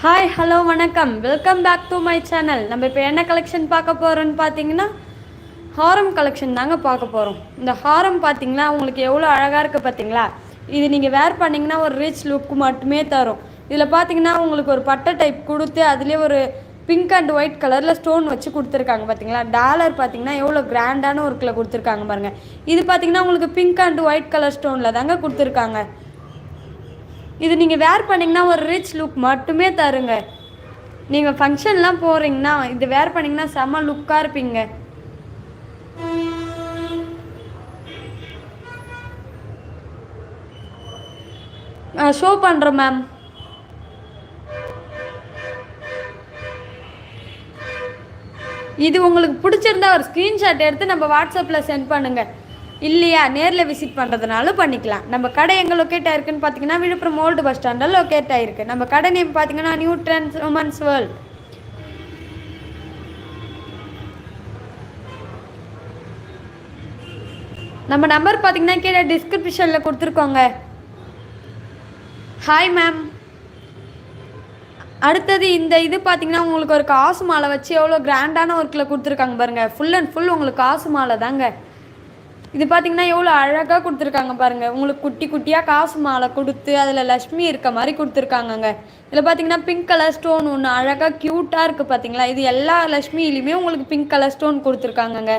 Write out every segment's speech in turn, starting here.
Hi hello வணக்கம், welcome back to my channel. நம்ம இப்போ என்ன கலெக்ஷன் பார்க்க போகிறோன்னு பார்த்தீங்கன்னா ஹாரம் கலெக்ஷன் தாங்க பார்க்க போகிறோம். இந்த ஹாரம் பார்த்தீங்கன்னா உங்களுக்கு எவ்வளோ அழகாக இருக்குது பார்த்தீங்களா. இது நீங்கள் வேர் பண்ணிங்கன்னா ஒரு ரிச் லுக் மட்டுமே தரும். இதில் பார்த்தீங்கன்னா உங்களுக்கு ஒரு பட்டை டைப் கொடுத்து அதுலேயே ஒரு பிங்க் அண்ட் ஒயிட் கலரில் ஸ்டோன் வச்சு கொடுத்துருக்காங்க பார்த்தீங்களா. டாலர் பார்த்தீங்கன்னா எவ்வளோ கிராண்டான ஒர்க்கில் கொடுத்துருக்காங்க பாருங்கள். இது பார்த்தீங்கன்னா உங்களுக்கு பிங்க் அண்ட் ஒயிட் கலர் ஸ்டோனில் தாங்க கொடுத்துருக்காங்க. இது நீங்கள் வேர் பண்ணிங்கன்னா ஒரு ரிச் லுக் மட்டுமே தருங்க. நீங்கள் ஃபங்க்ஷன்லாம் போகிறீங்கன்னா இது வேர் பண்ணிங்கன்னா செம்ம லுக்காக இருப்பீங்க. ஷோ பண்ணுறோம் மேம். இது உங்களுக்கு பிடிச்சிருந்தா ஒரு ஸ்க்ரீன்ஷாட் எடுத்து நம்ம வாட்ஸ்அப்பில் சென்ட் பண்ணுங்கள். இல்லையா நேரில் விசிட் பண்ணுறதுனால பண்ணிக்கலாம். நம்ம கடை எங்கே லொக்கேட் ஆயிருக்குன்னு பார்த்தீங்கன்னா விழுப்புரம் ஓல்டு பஸ் ஸ்டாண்டில் லொக்கேட் ஆகிருக்கு. நம்ம கடை நேம் பார்த்தீங்கன்னா நியூ ட்ரெண்ட்ஸ் உமன்ஸ் வேர்ல்ட். நம்ம நம்பர் பார்த்தீங்கன்னா கீழே டிஸ்கிரிப்ஷனில் கொடுத்துருக்கோங்க. Hi ma'am. அடுத்தது இந்த இது பார்த்தீங்கன்னா உங்களுக்கு ஒரு காசு மாலை வச்சு எவ்வளோ கிராண்டான ஒர்க்கில் கொடுத்துருக்காங்க பாருங்கள். ஃபுல் அண்ட் ஃபுல் உங்களுக்கு காசு மாலை தாங்க. இது பார்த்தீங்கன்னா எவ்வளோ அழகாக கொடுத்துருக்காங்க பாருங்கள். உங்களுக்கு குட்டி குட்டியாக காசு மாலை கொடுத்து அதில் லக்ஷ்மி இருக்க மாதிரி கொடுத்துருக்காங்கங்க. இதில் பார்த்தீங்கன்னா பிங்க் கலர் ஸ்டோன் ஒன்று அழகாக க்யூட்டாக இருக்குது பார்த்தீங்களா. இது எல்லா லக்ஷ்மியிலையுமே உங்களுக்கு பிங்க் கலர் ஸ்டோன் கொடுத்துருக்காங்கங்க.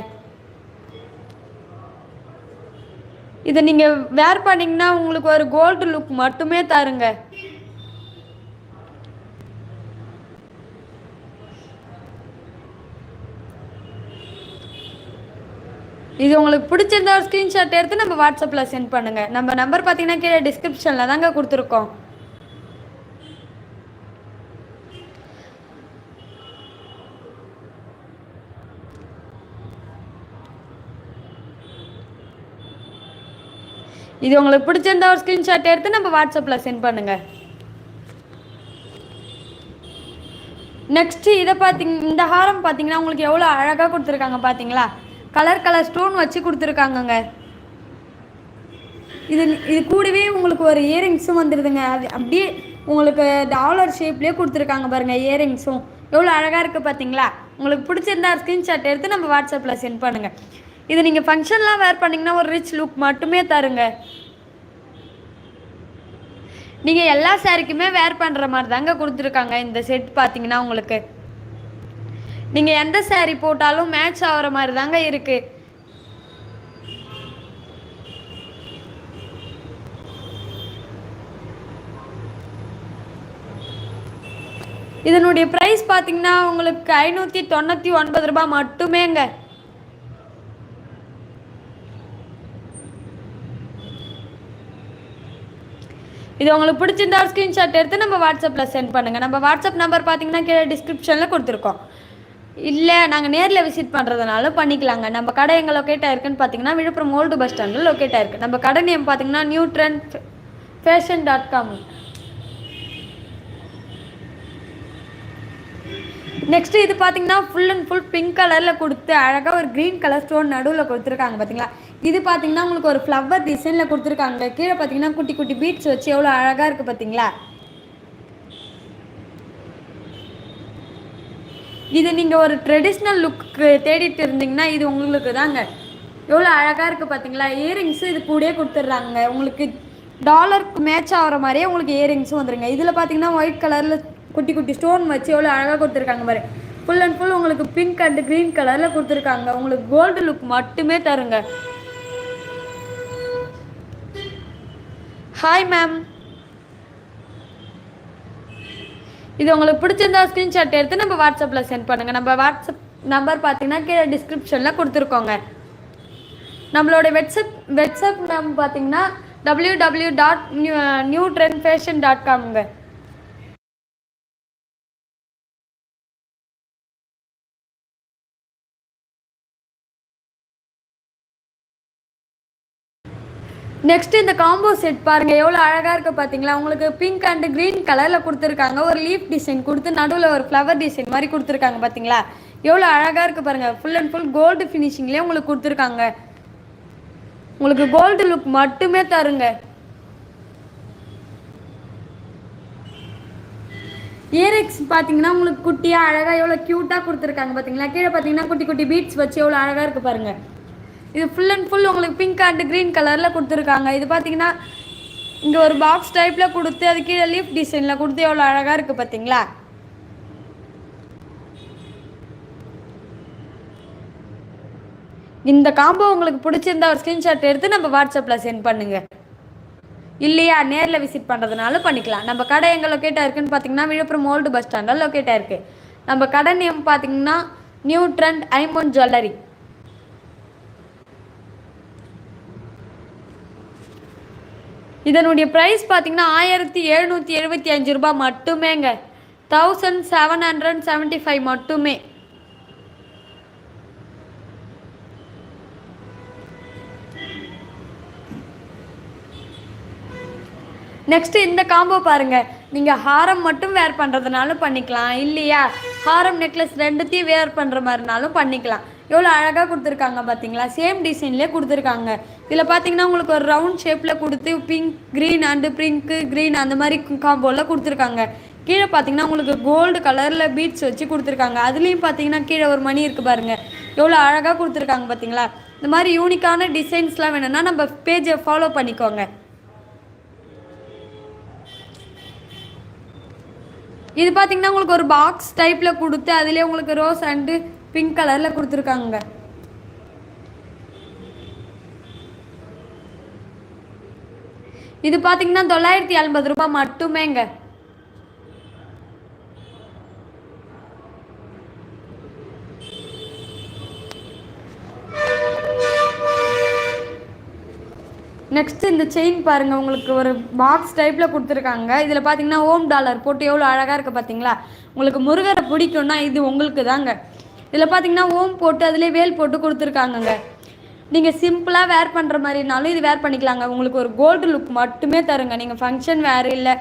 இதை நீங்கள் வேர் பண்ணிங்கன்னா உங்களுக்கு ஒரு கோல்டு லுக் மட்டுமே தருங்க. இது உங்களுக்கு பிடிச்சிருந்த ஒரு ஸ்க்ரீன்ஷாட் எடுத்து நம்ம வாட்ஸ்அப்பில் சென்ட் பண்ணுங்கள். நம்ம நம்பர் பார்த்தீங்கன்னா கீழே டிஸ்கிரிப்ஷனில் தாங்க கொடுத்துருக்கோம். இது உங்களுக்கு பிடிச்சிருந்த ஒரு ஸ்க்ரீன்ஷாட் எடுத்து நம்ம வாட்ஸ்அப்பில் சென்ட் பண்ணுங்கள். நெக்ஸ்ட்டு இதை இந்த ஹாரம் பார்த்தீங்கன்னா உங்களுக்கு எவ்வளோ அழகாக கொடுத்துருக்காங்க பார்த்தீங்களா. கலர் கலர் ஸ்டோன் வச்சு கொடுத்துருக்காங்கங்க. இது கூடவே உங்களுக்கு ஒரு இயரிங்ஸும் வந்துடுதுங்க. அது அப்படியே உங்களுக்கு டாலர் ஷேப்லேயே கொடுத்துருக்காங்க பாருங்கள். இயரிங்ஸும் எவ்வளோ அழகாக இருக்குது பார்த்தீங்களா. உங்களுக்கு பிடிச்சிருந்தா ஸ்க்ரீன்ஷாட் எடுத்து நம்ம வாட்ஸ்அப்பில் சென்ட் பண்ணுங்கள். இது நீங்கள் ஃபங்க்ஷன்லாம் வேர் பண்ணிங்கன்னா ஒரு ரிச் லுக் மட்டுமே தருங்க. நீங்கள் எல்லா சாரிக்குமே வேர் பண்ணுற மாதிரி தாங்க கொடுத்துருக்காங்க. இந்த செட் பார்த்தீங்கன்னா உங்களுக்கு நீங்கள் எந்த சாரீ போட்டாலும் மேட்ச் ஆகிற மாதிரி தாங்க இருக்குது. இதனுடைய ப்ரைஸ் பார்த்தீங்கன்னா உங்களுக்கு 599 ரூபாய் மட்டுமேங்க. இது உங்களுக்கு பிடிச்சிருந்தா ஸ்க்ரீன்ஷாட் எடுத்து நம்ம வாட்ஸ்அப்பில் சென்ட் பண்ணுங்கள். நம்ம வாட்ஸ்அப் நம்பர் பார்த்தீங்கன்னா கீழே டிஸ்கிரிப்ஷனில் கொடுத்துருக்கோம். இல்லை நாங்கள் நேரில் விசிட் பண்ணுறதுனால பண்ணிக்கலாங்க. நம்ம கடை எங்கே லொக்கேட் ஆயிருக்குன்னு பார்த்தீங்கன்னா விழுப்புரம் ஓல்டு பஸ் ஸ்டாண்டில் லொக்கேட் ஆயிருக்கு. நம்ம கடை நேம் பார்த்தீங்கன்னா நியூ ட்ரெண்ட் ஃபேஷன்.com. நெக்ஸ்ட்டு இது பார்த்தீங்கன்னா ஃபுல் அண்ட் ஃபுல் பிங்க் கலரில் கொடுத்து அழகாக ஒரு க்ரீன் கலர் ஸ்டோன் நடுவில் கொடுத்துருக்காங்க பார்த்தீங்களா. இது பார்த்தீங்கன்னா உங்களுக்கு ஒரு ஃப்ளவர் டிசைனில் கொடுத்துருக்காங்க. கீழே பார்த்தீங்கன்னா குட்டி குட்டி பீட்ஸ் வச்சு எவ்வளோ அழகாக இருக்குது பார்த்தீங்களா. இது நீங்கள் ஒரு ட்ரெடிஷ்னல் லுக்கு தேடிட்டு இருந்தீங்கன்னா இது உங்களுக்கு தாங்க. எவ்வளோ அழகாக இருக்குது பார்த்தீங்களா. இயரிங்ஸு இது கூடயே கொடுத்துட்றாங்க. உங்களுக்கு டாலருக்கு மேட்ச் ஆகிற மாதிரியே உங்களுக்கு இயரிங்ஸும் வந்துடுங்க. இதில் பார்த்தீங்கன்னா ஒயிட் கலரில் குட்டி குட்டி ஸ்டோன் வச்சு எவ்வளோ அழகாக கொடுத்துருக்காங்க பாரு. ஃபுல் அண்ட் ஃபுல் உங்களுக்கு பிங்க் அண்ட் க்ரீன் கலரில் கொடுத்துருக்காங்க. உங்களுக்கு கோல்டு லுக் மட்டுமே தருங்க. Hi ma'am. இது உங்களுக்கு பிடிச்சிருந்தா ஸ்க்ரீன்ஷாட் எடுத்து நம்ம வாட்ஸ்அப்பில் சென்ட் பண்ணுங்கள். நம்ம வாட்ஸ்அப் நம்பர் பார்த்தீங்கன்னா கீழே டிஸ்கிரிப்ஷனில் கொடுத்துருக்கோங்க. நம்மளோட வெப்சைட் நம்பர் பார்த்தீங்கன்னா www.newtrendfashion.comங்க. நெக்ஸ்ட் இந்த காம்போ செட் பாருங்கள் எவ்வளோ அழகாக இருக்குது பார்த்தீங்களா. உங்களுக்கு பிங்க் அண்ட் க்ரீன் கலரில் கொடுத்துருக்காங்க. ஒரு லீஃப் டிசைன் கொடுத்து நடுவில் ஒரு ஃப்ளவர் டிசைன் மாதிரி கொடுத்துருக்காங்க பார்த்தீங்களா. எவ்வளோ அழகாக இருக்குது பாருங்கள். ஃபுல் அண்ட் ஃபுல் கோல்டு ஃபினிஷிங்லேயே உங்களுக்கு கொடுத்துருக்காங்க. உங்களுக்கு கோல்டு லுக் மட்டுமே தருங்க. இயரிங்ஸ் பார்த்தீங்கன்னா உங்களுக்கு குட்டியாக அழகாக எவ்வளோ க்யூட்டாக கொடுத்துருக்காங்க பார்த்தீங்களா. கீழே பார்த்தீங்கன்னா குட்டி குட்டி பீட்ஸ் வச்சு எவ்வளோ அழகாக இருக்குது பாருங்கள். இது ஃபுல் அண்ட் ஃபுல் உங்களுக்கு பிங்க் அண்ட் க்ரீன் கலரில் கொடுத்துருக்காங்க. இது பார்த்தீங்கன்னா இங்கே ஒரு பாக்ஸ் டைப்பில் கொடுத்து அது கீழே லீஃப் டிசைனில் கொடுத்து எவ்வளோ அழகாக இருக்குது பார்த்தீங்களா. இந்த காம்போ உங்களுக்கு பிடிச்சிருந்தா ஒரு ஸ்க்ரீன்ஷாட் எடுத்து நம்ம வாட்ஸ்அப்பில் சென்ட் பண்ணுங்கள். இல்லையா நேரில் விசிட் பண்ணுறதுனால பண்ணிக்கலாம். நம்ம கடை எங்கே லொக்கேட்டாக இருக்குதுன்னு பார்த்தீங்கன்னா விழுப்புரம் ஓல்டு பஸ் ஸ்டாண்டில் லொக்கேட்டாக இருக்குது. நம்ம கடை நேம் பார்த்தீங்கன்னா நியூ ட்ரெண்ட் ஐமோன் ஜுவல்லரி. இதனுடைய ப்ரைஸ் பார்த்தீங்கன்னா 1775 ரூபாய் மட்டுமேங்க. 1775 மட்டுமே. நெக்ஸ்ட்டு இந்த காம்போ பாருங்கள். நீங்கள் ஹாரம் மட்டும் வேர் பண்ணுறதுனாலும் பண்ணிக்கலாம், இல்லையா ஹாரம் நெக்லஸ் ரெண்டுத்தையும் வேர் பண்ணுற மாதிரினாலும் பண்ணிக்கலாம். எவ்வளோ அழகாக கொடுத்துருக்காங்க பார்த்தீங்களா. சேம் டிசைன்லேயே கொடுத்துருக்காங்க. இதில் பார்த்தீங்கன்னா உங்களுக்கு ஒரு ரவுண்ட் ஷேப்பில் கொடுத்து pink green and pink green அந்த மாதிரி காம்போவில் கொடுத்துருக்காங்க. கீழே பார்த்தீங்கன்னா உங்களுக்கு கோல்டு கலரில் பீட்ஸ் வச்சு கொடுத்துருக்காங்க. அதுலேயும் பார்த்தீங்கன்னா கீழே ஒரு மணி இருக்குது பாருங்கள். எவ்வளோ அழகாக கொடுத்துருக்காங்க பார்த்தீங்களா. இந்த மாதிரி யூனிக்கான டிசைன்ஸ்லாம் வேணும்னா நம்ம பேஜை ஃபாலோ பண்ணிக்கோங்க. இது பார்த்தீங்கன்னா உங்களுக்கு ஒரு பாக்ஸ் டைப்பில் கொடுத்து அதுலேயே உங்களுக்கு ரோஸ் அண்டு பிங்க் கலரில் கொடுத்துருக்காங்க. இது பார்த்தீங்கன்னா 950 ரூபாய் மட்டுமேங்க. நெக்ஸ்ட் இந்த செயின் பாருங்கள். உங்களுக்கு ஒரு பாக்ஸ் டைப்பில் கொடுத்துருக்காங்க. இதில் பார்த்தீங்கன்னா ஓம் டாலர் போட்டு எவ்வளோ அழகாக இருக்குது பார்த்தீங்களா. உங்களுக்கு முருகரை பிடிக்கும்னா இது உங்களுக்கு தாங்க. இதில் பார்த்தீங்கன்னா ஓம் போட்டு அதிலே வேல் போட்டு கொடுத்துருக்காங்கங்க. நீங்கள் சிம்பிளாக வேர் பண்ணுற மாதிரினாலும் இது வேர் பண்ணிக்கலாங்க. உங்களுக்கு ஒரு கோல்டு லுக் மட்டுமே தருங்க. நீங்கள் ஃபங்க்ஷன் வேறு இல்லை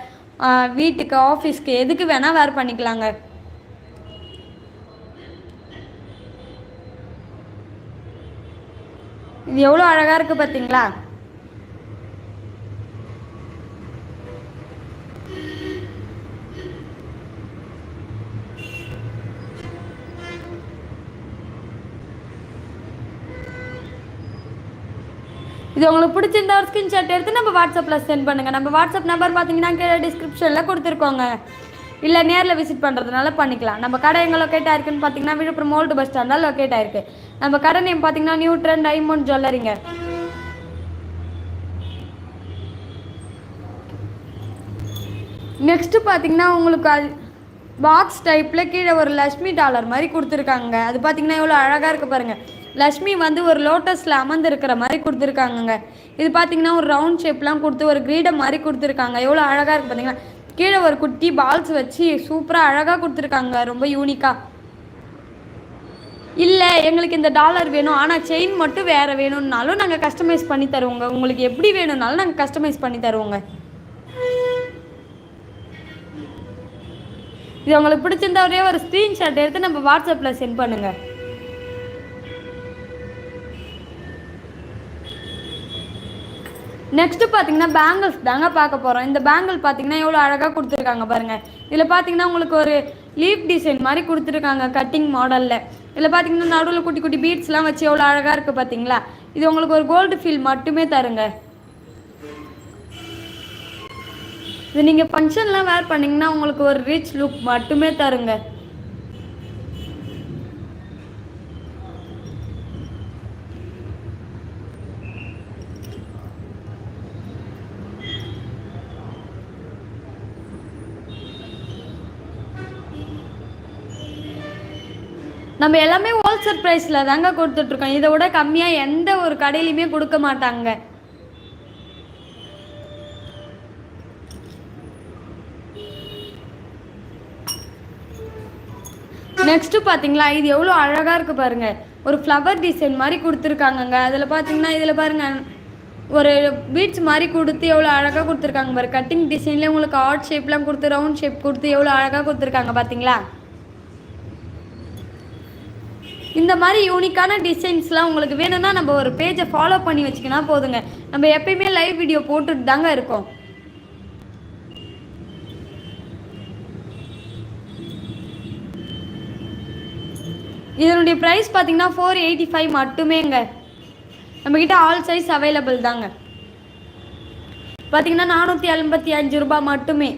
வீட்டுக்கு ஆஃபீஸ்க்கு எதுக்கு வேணால் வேர் பண்ணிக்கலாங்க. இது எவ்வளோ அழகாக இருக்குது பார்த்தீங்களா. இது உங்களுக்கு பிடிச்சிருந்தா ஒரு ஸ்க்ரீன்ஷாட் எடுத்து நம்ம வாட்ஸ்அப்பில் சென்ட் பண்ணுங்கள். நம்ம வாட்ஸ்அப் நம்பர் பார்த்தீங்கன்னா கீழே டிஸ்கிரிப்ஷனில் கொடுத்துருக்கோங்க. இல்லை நேரில் விசிட் பண்ணுறதுனால பண்ணிக்கலாம். நம்ம கடை எங்கே லொக்கேட் ஆயிருக்குன்னு பார்த்தீங்கன்னா விழுப்புரம் ஓல்டு பஸ் ஸ்டாண்டில் லொக்கேட் ஆயிருக்கு. நம்ம கடை நேம் பார்த்தீங்கன்னா நியூ ட்ரெண்ட் ஐமோன் ஜுவல்லரிங்க. நெக்ஸ்ட்டு பார்த்தீங்கன்னா உங்களுக்கு பாக்ஸ் டைப்பில் கீழே ஒரு லக்ஷ்மி டாலர் மாதிரி கொடுத்துருக்காங்க. அது பார்த்தீங்கன்னா எவ்வளோ அழகாக இருக்குது பாருங்கள். லக்ஷ்மி வந்து ஒரு லோட்டஸில் அமர்ந்து இருக்கிற மாதிரி கொடுத்துருக்காங்கங்க. இது பார்த்தீங்கன்னா ஒரு ரவுண்ட் ஷேப்லாம் கொடுத்து ஒரு கிரீடம் மாதிரி கொடுத்துருக்காங்க. எவ்வளோ அழகாக இருக்குது பார்த்தீங்கன்னா. கீழே ஒரு குட்டி பால்ஸ் வச்சு சூப்பராக அழகாக கொடுத்துருக்காங்க. ரொம்ப யூனிக்காக. இல்லை எங்களுக்கு இந்த டாலர் வேணும் ஆனால் செயின் மட்டும் வேறு வேணும்னாலும் நாங்கள் கஸ்டமைஸ் பண்ணி தருவோங்க. உங்களுக்கு எப்படி வேணும்னாலும் நாங்கள் கஸ்டமைஸ் பண்ணி தருவோங்க. இது உங்களுக்கு பிடிச்சிருந்தா ஒரே ஒரு ஸ்க்ரீன்ஷாட் எடுத்து நம்ம வாட்ஸ்அப்பில் சென்ட் பண்ணுங்கள். நெக்ஸ்ட்டு பார்த்தீங்கன்னா பேங்கிள்ஸ் தாங்க பார்க்க போகிறோம். இந்த பேங்கிள் பார்த்தீங்கன்னா எவ்வளோ அழகாக கொடுத்துருக்காங்க பாருங்கள். இதில் பார்த்தீங்கன்னா உங்களுக்கு ஒரு லீஃப் டிசைன் மாதிரி கொடுத்துருக்காங்க கட்டிங் மாடலில். இதில் பார்த்தீங்கன்னா நடுவில் குட்டி குட்டி பீட்ஸ்லாம் வச்சு எவ்வளோ அழகாக இருக்குது பார்த்தீங்களா. இது உங்களுக்கு ஒரு கோல்டு ஃபீல் மட்டுமே தருங்க. இது நீங்கள் ஃபங்க்ஷன்லாம் வேர் பண்ணிங்கன்னா உங்களுக்கு ஒரு ரிச் லுக் மட்டுமே தருங்க. நம்ம எல்லாமே ஹோல்சேல் ப்ரைஸில் தாங்க கொடுத்துட்ருக்கோம். இதை விட கம்மியாக எந்த ஒரு கடையிலையுமே கொடுக்க மாட்டாங்க. நெக்ஸ்ட்டு பார்த்தீங்களா இது எவ்வளோ அழகாக இருக்குது பாருங்கள். ஒரு ஃப்ளவர் டிசைன் மாதிரி கொடுத்துருக்காங்கங்க. அதில் பார்த்தீங்கன்னா இதில் பாருங்கள் ஒரு பீட்ஸ் மாதிரி கொடுத்து எவ்வளோ அழகாக கொடுத்துருக்காங்க பாரு. கட்டிங் டிசைன்லேயே உங்களுக்கு ஹார்ட் ஷேப்லாம் கொடுத்து ரவுண்ட் ஷேப் கொடுத்து எவ்வளோ அழகாக கொடுத்துருக்காங்க பார்த்தீங்களா. இந்த மாதிரி யூனிக்கான டிசைன்ஸ்லாம் உங்களுக்கு வேணும்னா நம்ம ஒரு பேஜை ஃபாலோ பண்ணி வச்சுக்கினா போதுங்க. நம்ம எப்பயுமே லைவ் வீடியோ போட்டுட்டு தாங்க இருக்கோம். இதனுடைய ப்ரைஸ் பார்த்தீங்கன்னா 485 மட்டுமேங்க. நம்மக்கிட்ட ஆல் சைஸ் அவைலபிள் தாங்க. பார்த்தீங்கன்னா 485 ரூபாய் மட்டுமே.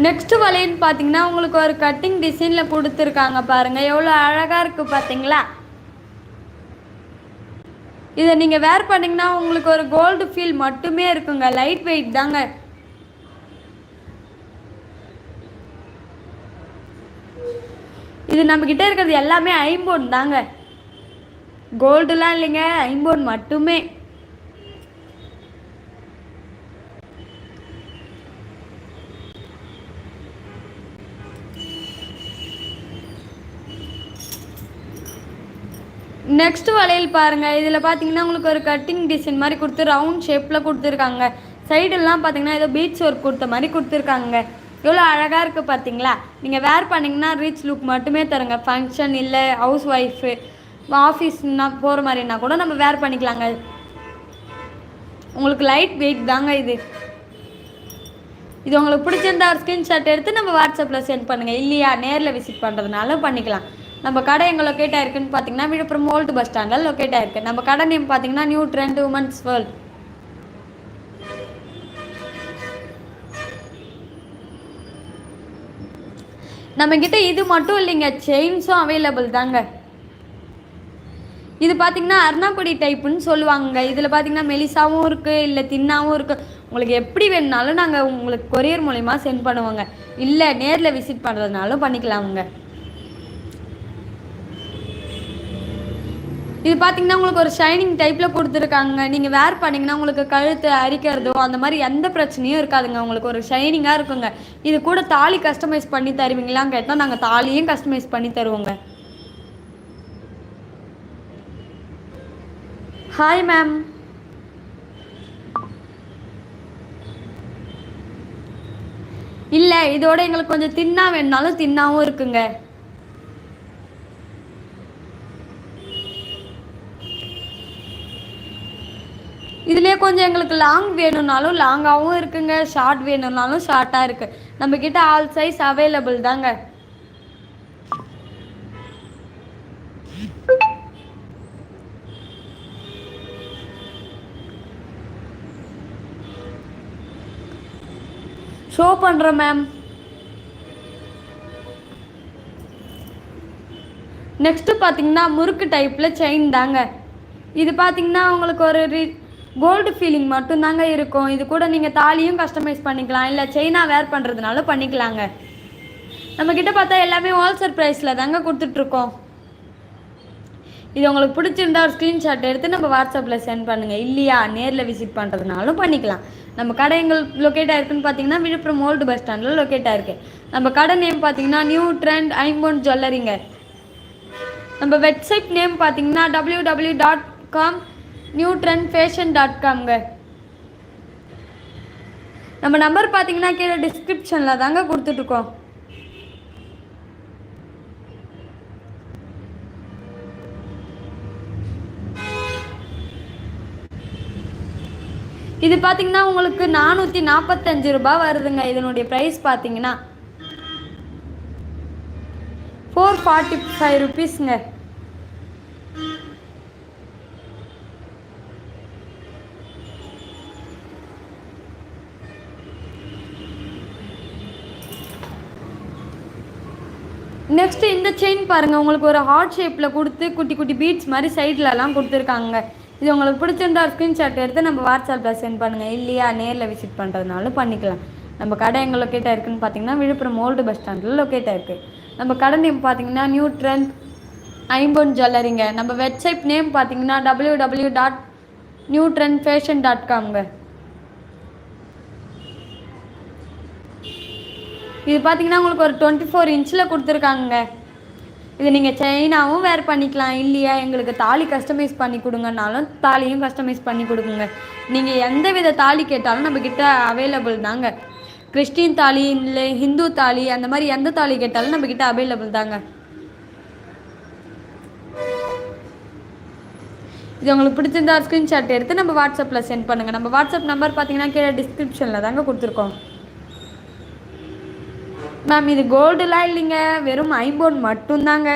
நெக்ஸ்ட் வளையல்னு பார்த்தீங்கன்னா உங்களுக்கு ஒரு கட்டிங் டிசைனில் கொடுத்துருக்காங்க பாருங்கள், எவ்வளோ அழகாக இருக்குது பார்த்தீங்களா. இதை நீங்கள் வேர் பண்ணிங்கன்னா உங்களுக்கு ஒரு கோல்டு ஃபீல் மட்டுமே இருக்குங்க. லைட் வெயிட் தாங்க. இது நம்மக்கிட்ட இருக்கிறது எல்லாமே ஐம்பொன் தாங்க, கோல்டுலாம் இல்லைங்க, ஐம்பொன் மட்டுமே. நெக்ஸ்ட் வளையல் பாருங்கள். இதில் பார்த்தீங்கன்னா உங்களுக்கு ஒரு கட்டிங் டிசைன் மாதிரி கொடுத்து ரவுண்ட் ஷேப்பில் கொடுத்துருக்காங்க. சைடெல்லாம் பார்த்தீங்கன்னா ஏதோ பீட்ஸ் ஒர்க் கொடுத்த மாதிரி கொடுத்துருக்காங்க. எவ்வளோ அழகாக இருக்குது பார்த்தீங்களா. நீங்கள் வேர் பண்ணிங்கன்னா ரிச் லுக் மட்டுமே தருங்க. ஃபங்க்ஷன் இல்லை ஹவுஸ் ஒய்ஃபு ஆஃபீஸ்னா போகிற மாதிரினா கூட நம்ம வேர் பண்ணிக்கலாங்க. உங்களுக்கு லைட் வெயிட் தாங்க இது. இது உங்களுக்கு பிடிச்சிருந்தா ஒரு ஸ்க்ரீன்ஷாட் எடுத்து நம்ம வாட்ஸ்அப்பில் சென்ட் பண்ணுங்கள். இல்லையா நேரில் விசிட் பண்ணுறதுனாலும் பண்ணிக்கலாம். நம்ம கடை எங்கே லொக்கேட் ஆயிருக்குன்னு பார்த்தீங்கன்னா விழுப்புரம் ஓல்டு பஸ் ஸ்டாண்டில் லொக்கேட் ஆயிருக்கு. நம்ம கடை நேம் பார்த்தீங்கன்னா நியூ ட்ரெண்ட் உமன்ஸ் வேர்ல்ட். நம்மக்கிட்ட இது மட்டும் இல்லைங்க, செயின்ஸும் அவைலபிள் தாங்க. இது பார்த்தீங்கன்னா அர்ணாக்குடி டைப்புன்னு சொல்லுவாங்க. இதில் பார்த்தீங்கன்னா மெலிசாவும் இருக்குது, இல்லை தின்னாவும் இருக்குது. உங்களுக்கு எப்படி வேணுனாலும் நாங்கள் உங்களுக்கு கொரியர் மூலிமா சென்ட் பண்ணுவோங்க. இல்லை நேரில் விசிட் பண்ணுறதுனாலும் பண்ணிக்கலாமுங்க. இது பார்த்தீங்கன்னா உங்களுக்கு ஒரு ஷைனிங் டைப்பில் கொடுத்துருக்காங்க. நீங்கள் வேர் பண்ணிங்கன்னா உங்களுக்கு கழுத்து அரிக்கிறதோ அந்த மாதிரி எந்த பிரச்சனையும் இருக்காதுங்க. உங்களுக்கு ஒரு ஷைனிங்காக இருக்குங்க. இது கூட தாலி கஸ்டமைஸ் பண்ணி தருவீங்களான்னு கேட்டால் நாங்கள் தாலியும் கஸ்டமைஸ் பண்ணி தருவோங்க. Hi ma'am. இல்லை இதோட எங்களுக்கு கொஞ்சம் தின்னா வேணுனாலும் தின்னாவும் இருக்குங்க. இதுலேயே கொஞ்சம் எங்களுக்கு லாங் வேணும்னாலும் லாங்காகவும் இருக்குங்க, ஷார்ட் வேணும்னாலும் ஷார்ட்டாக இருக்குது. நம்மக்கிட்ட ஆல் சைஸ் அவைலபிள் தாங்க. ஷோ பண்ணுறேன் மேம். நெக்ஸ்ட்டு பார்த்தீங்கன்னா முறுக்கு டைப்பில் செயின் தாங்க. இது பார்த்தீங்கன்னா உங்களுக்கு ஒரு கோல்டு ஃபீலிங் மட்டும்தாங்க இருக்கும். இது கூட நீங்கள் தாலியும் கஸ்டமைஸ் பண்ணிக்கலாம், இல்லை செயினாக வேர் பண்ணுறதுனாலும் பண்ணிக்கலாங்க. நம்மக்கிட்ட பார்த்தா எல்லாமே ஹோல்சேல் ப்ரைஸில் தாங்க கொடுத்துட்ருக்கோம். இது உங்களுக்கு பிடிச்சிருந்தா ஒரு ஸ்க்ரீன்ஷாட் எடுத்து நம்ம வாட்ஸ்அப்பில் சென்ட் பண்ணுங்கள். இல்லையா நேரில் விசிட் பண்ணுறதுனாலும் பண்ணிக்கலாம். நம்ம கடை எங்களுக்கு லொக்கேட் ஆகிருக்குன்னு பார்த்தீங்கன்னா விழுப்புரம் ஓல்டு பஸ் ஸ்டாண்டில் லொக்கேட் ஆகிருக்கு. நம்ம கடை நேம் பார்த்தீங்கன்னா நியூ ட்ரெண்ட் ஐம்பொன் ஜுவல்லரிங்க. நம்ம வெப்சைட் நேம் பார்த்தீங்கன்னா www.com newtrendfashion.comங்க. நம்ம நம்பர் பார்த்தீங்கன்னா கீழே டிஸ்கிரிப்ஷனில் தாங்க கொடுத்துட்ருக்கோம். இது பார்த்தீங்கன்னா உங்களுக்கு 445 ரூபாய் வருதுங்க. இதனுடைய ப்ரைஸ் பார்த்தீங்கன்னா 445 ருபீஸ்ங்க. நெக்ஸ்ட்டு இந்த செயின் பாருங்கள், உங்களுக்கு ஒரு ஹார்ட் ஷேப்பில் கொடுத்து குட்டி குட்டி பீட்ஸ் மாதிரி சைட்லலாம் கொடுத்துருக்காங்க. இது உங்களுக்கு பிடிச்சிருந்தா ஸ்க்ரீன்ஷாட் எடுத்து நம்ம வாட்ஸ்அப்பில் சென்ட் பண்ணுங்கள். இல்லையா நேரில் விசிட் பண்ணுறதுனாலும் பண்ணிக்கலாம். நம்ம கடை எங்கே லொக்கேட் ஆயிருக்குன்னு பார்த்தீங்கன்னா விழுப்புரம் ஓல்டு பஸ் ஸ்டாண்டில் லொக்கேட் ஆயிருக்கு. நம்ம கடை நேம் பார்த்தீங்கன்னா நியூ ட்ரெண்ட் ஐம்பொன் ஜுவல்லரிங்க. நம்ம வெப்சைட் நேம் பார்த்தீங்கன்னா www.newtrendfashion.comங்க. இது பார்த்தீங்கன்னா உங்களுக்கு ஒரு 24 இன்ச்சில் கொடுத்துருக்காங்க. இது நீங்கள் செயினாகவும் வேர் பண்ணிக்கலாம். இல்லையா எங்களுக்கு தாலி கஸ்டமைஸ் பண்ணி கொடுங்கனாலும் தாலியும் கஸ்டமைஸ் பண்ணி கொடுக்குங்க. நீங்கள் எந்த வித தாலி கேட்டாலும் நம்மக்கிட்ட அவைலபிள் தாங்க. கிறிஸ்டின் தாலி இல்லை ஹிந்து தாலி அந்த மாதிரி எந்த தாலி கேட்டாலும் நம்மக்கிட்ட அவைலபிள் தாங்க. இது உங்களுக்கு பிடிச்சிருந்தா ஸ்க்ரீன்ஷாட் எடுத்து நம்ம வாட்ஸ்அப்பில் சென்ட் பண்ணுங்கள். நம்ம வாட்ஸ்அப் நம்பர் பார்த்தீங்கன்னா கீழே டிஸ்கிரிப்ஷனில் தாங்க கொடுத்துருக்கோம். மேம் இது கோல்டுலாம் இல்லைங்க, வெறும் ஐம்பொன் மட்டும்தாங்க.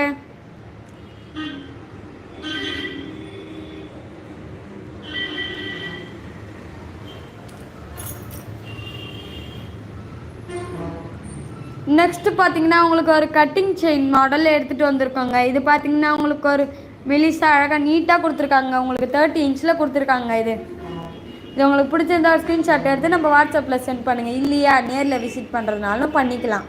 நெக்ஸ்ட்டு பார்த்தீங்கன்னா உங்களுக்கு ஒரு கட்டிங் செயின் மாடலில் எடுத்துகிட்டு வந்திருக்கோங்க. இது பார்த்தீங்கன்னா உங்களுக்கு ஒரு மெலிசா அழகாக நீட்டாக கொடுத்துருக்காங்க. உங்களுக்கு 30 இன்ச்சில் கொடுத்துருக்காங்க. இது உங்களுக்கு பிடிச்சிருந்தா ஸ்க்ரீன்ஷாட் எடுத்து நம்ம வாட்ஸ்அப்பில் சென்ட் பண்ணுங்கள். இல்லையா நேரில் விசிட் பண்ணுறதுனாலும் பண்ணிக்கலாம்.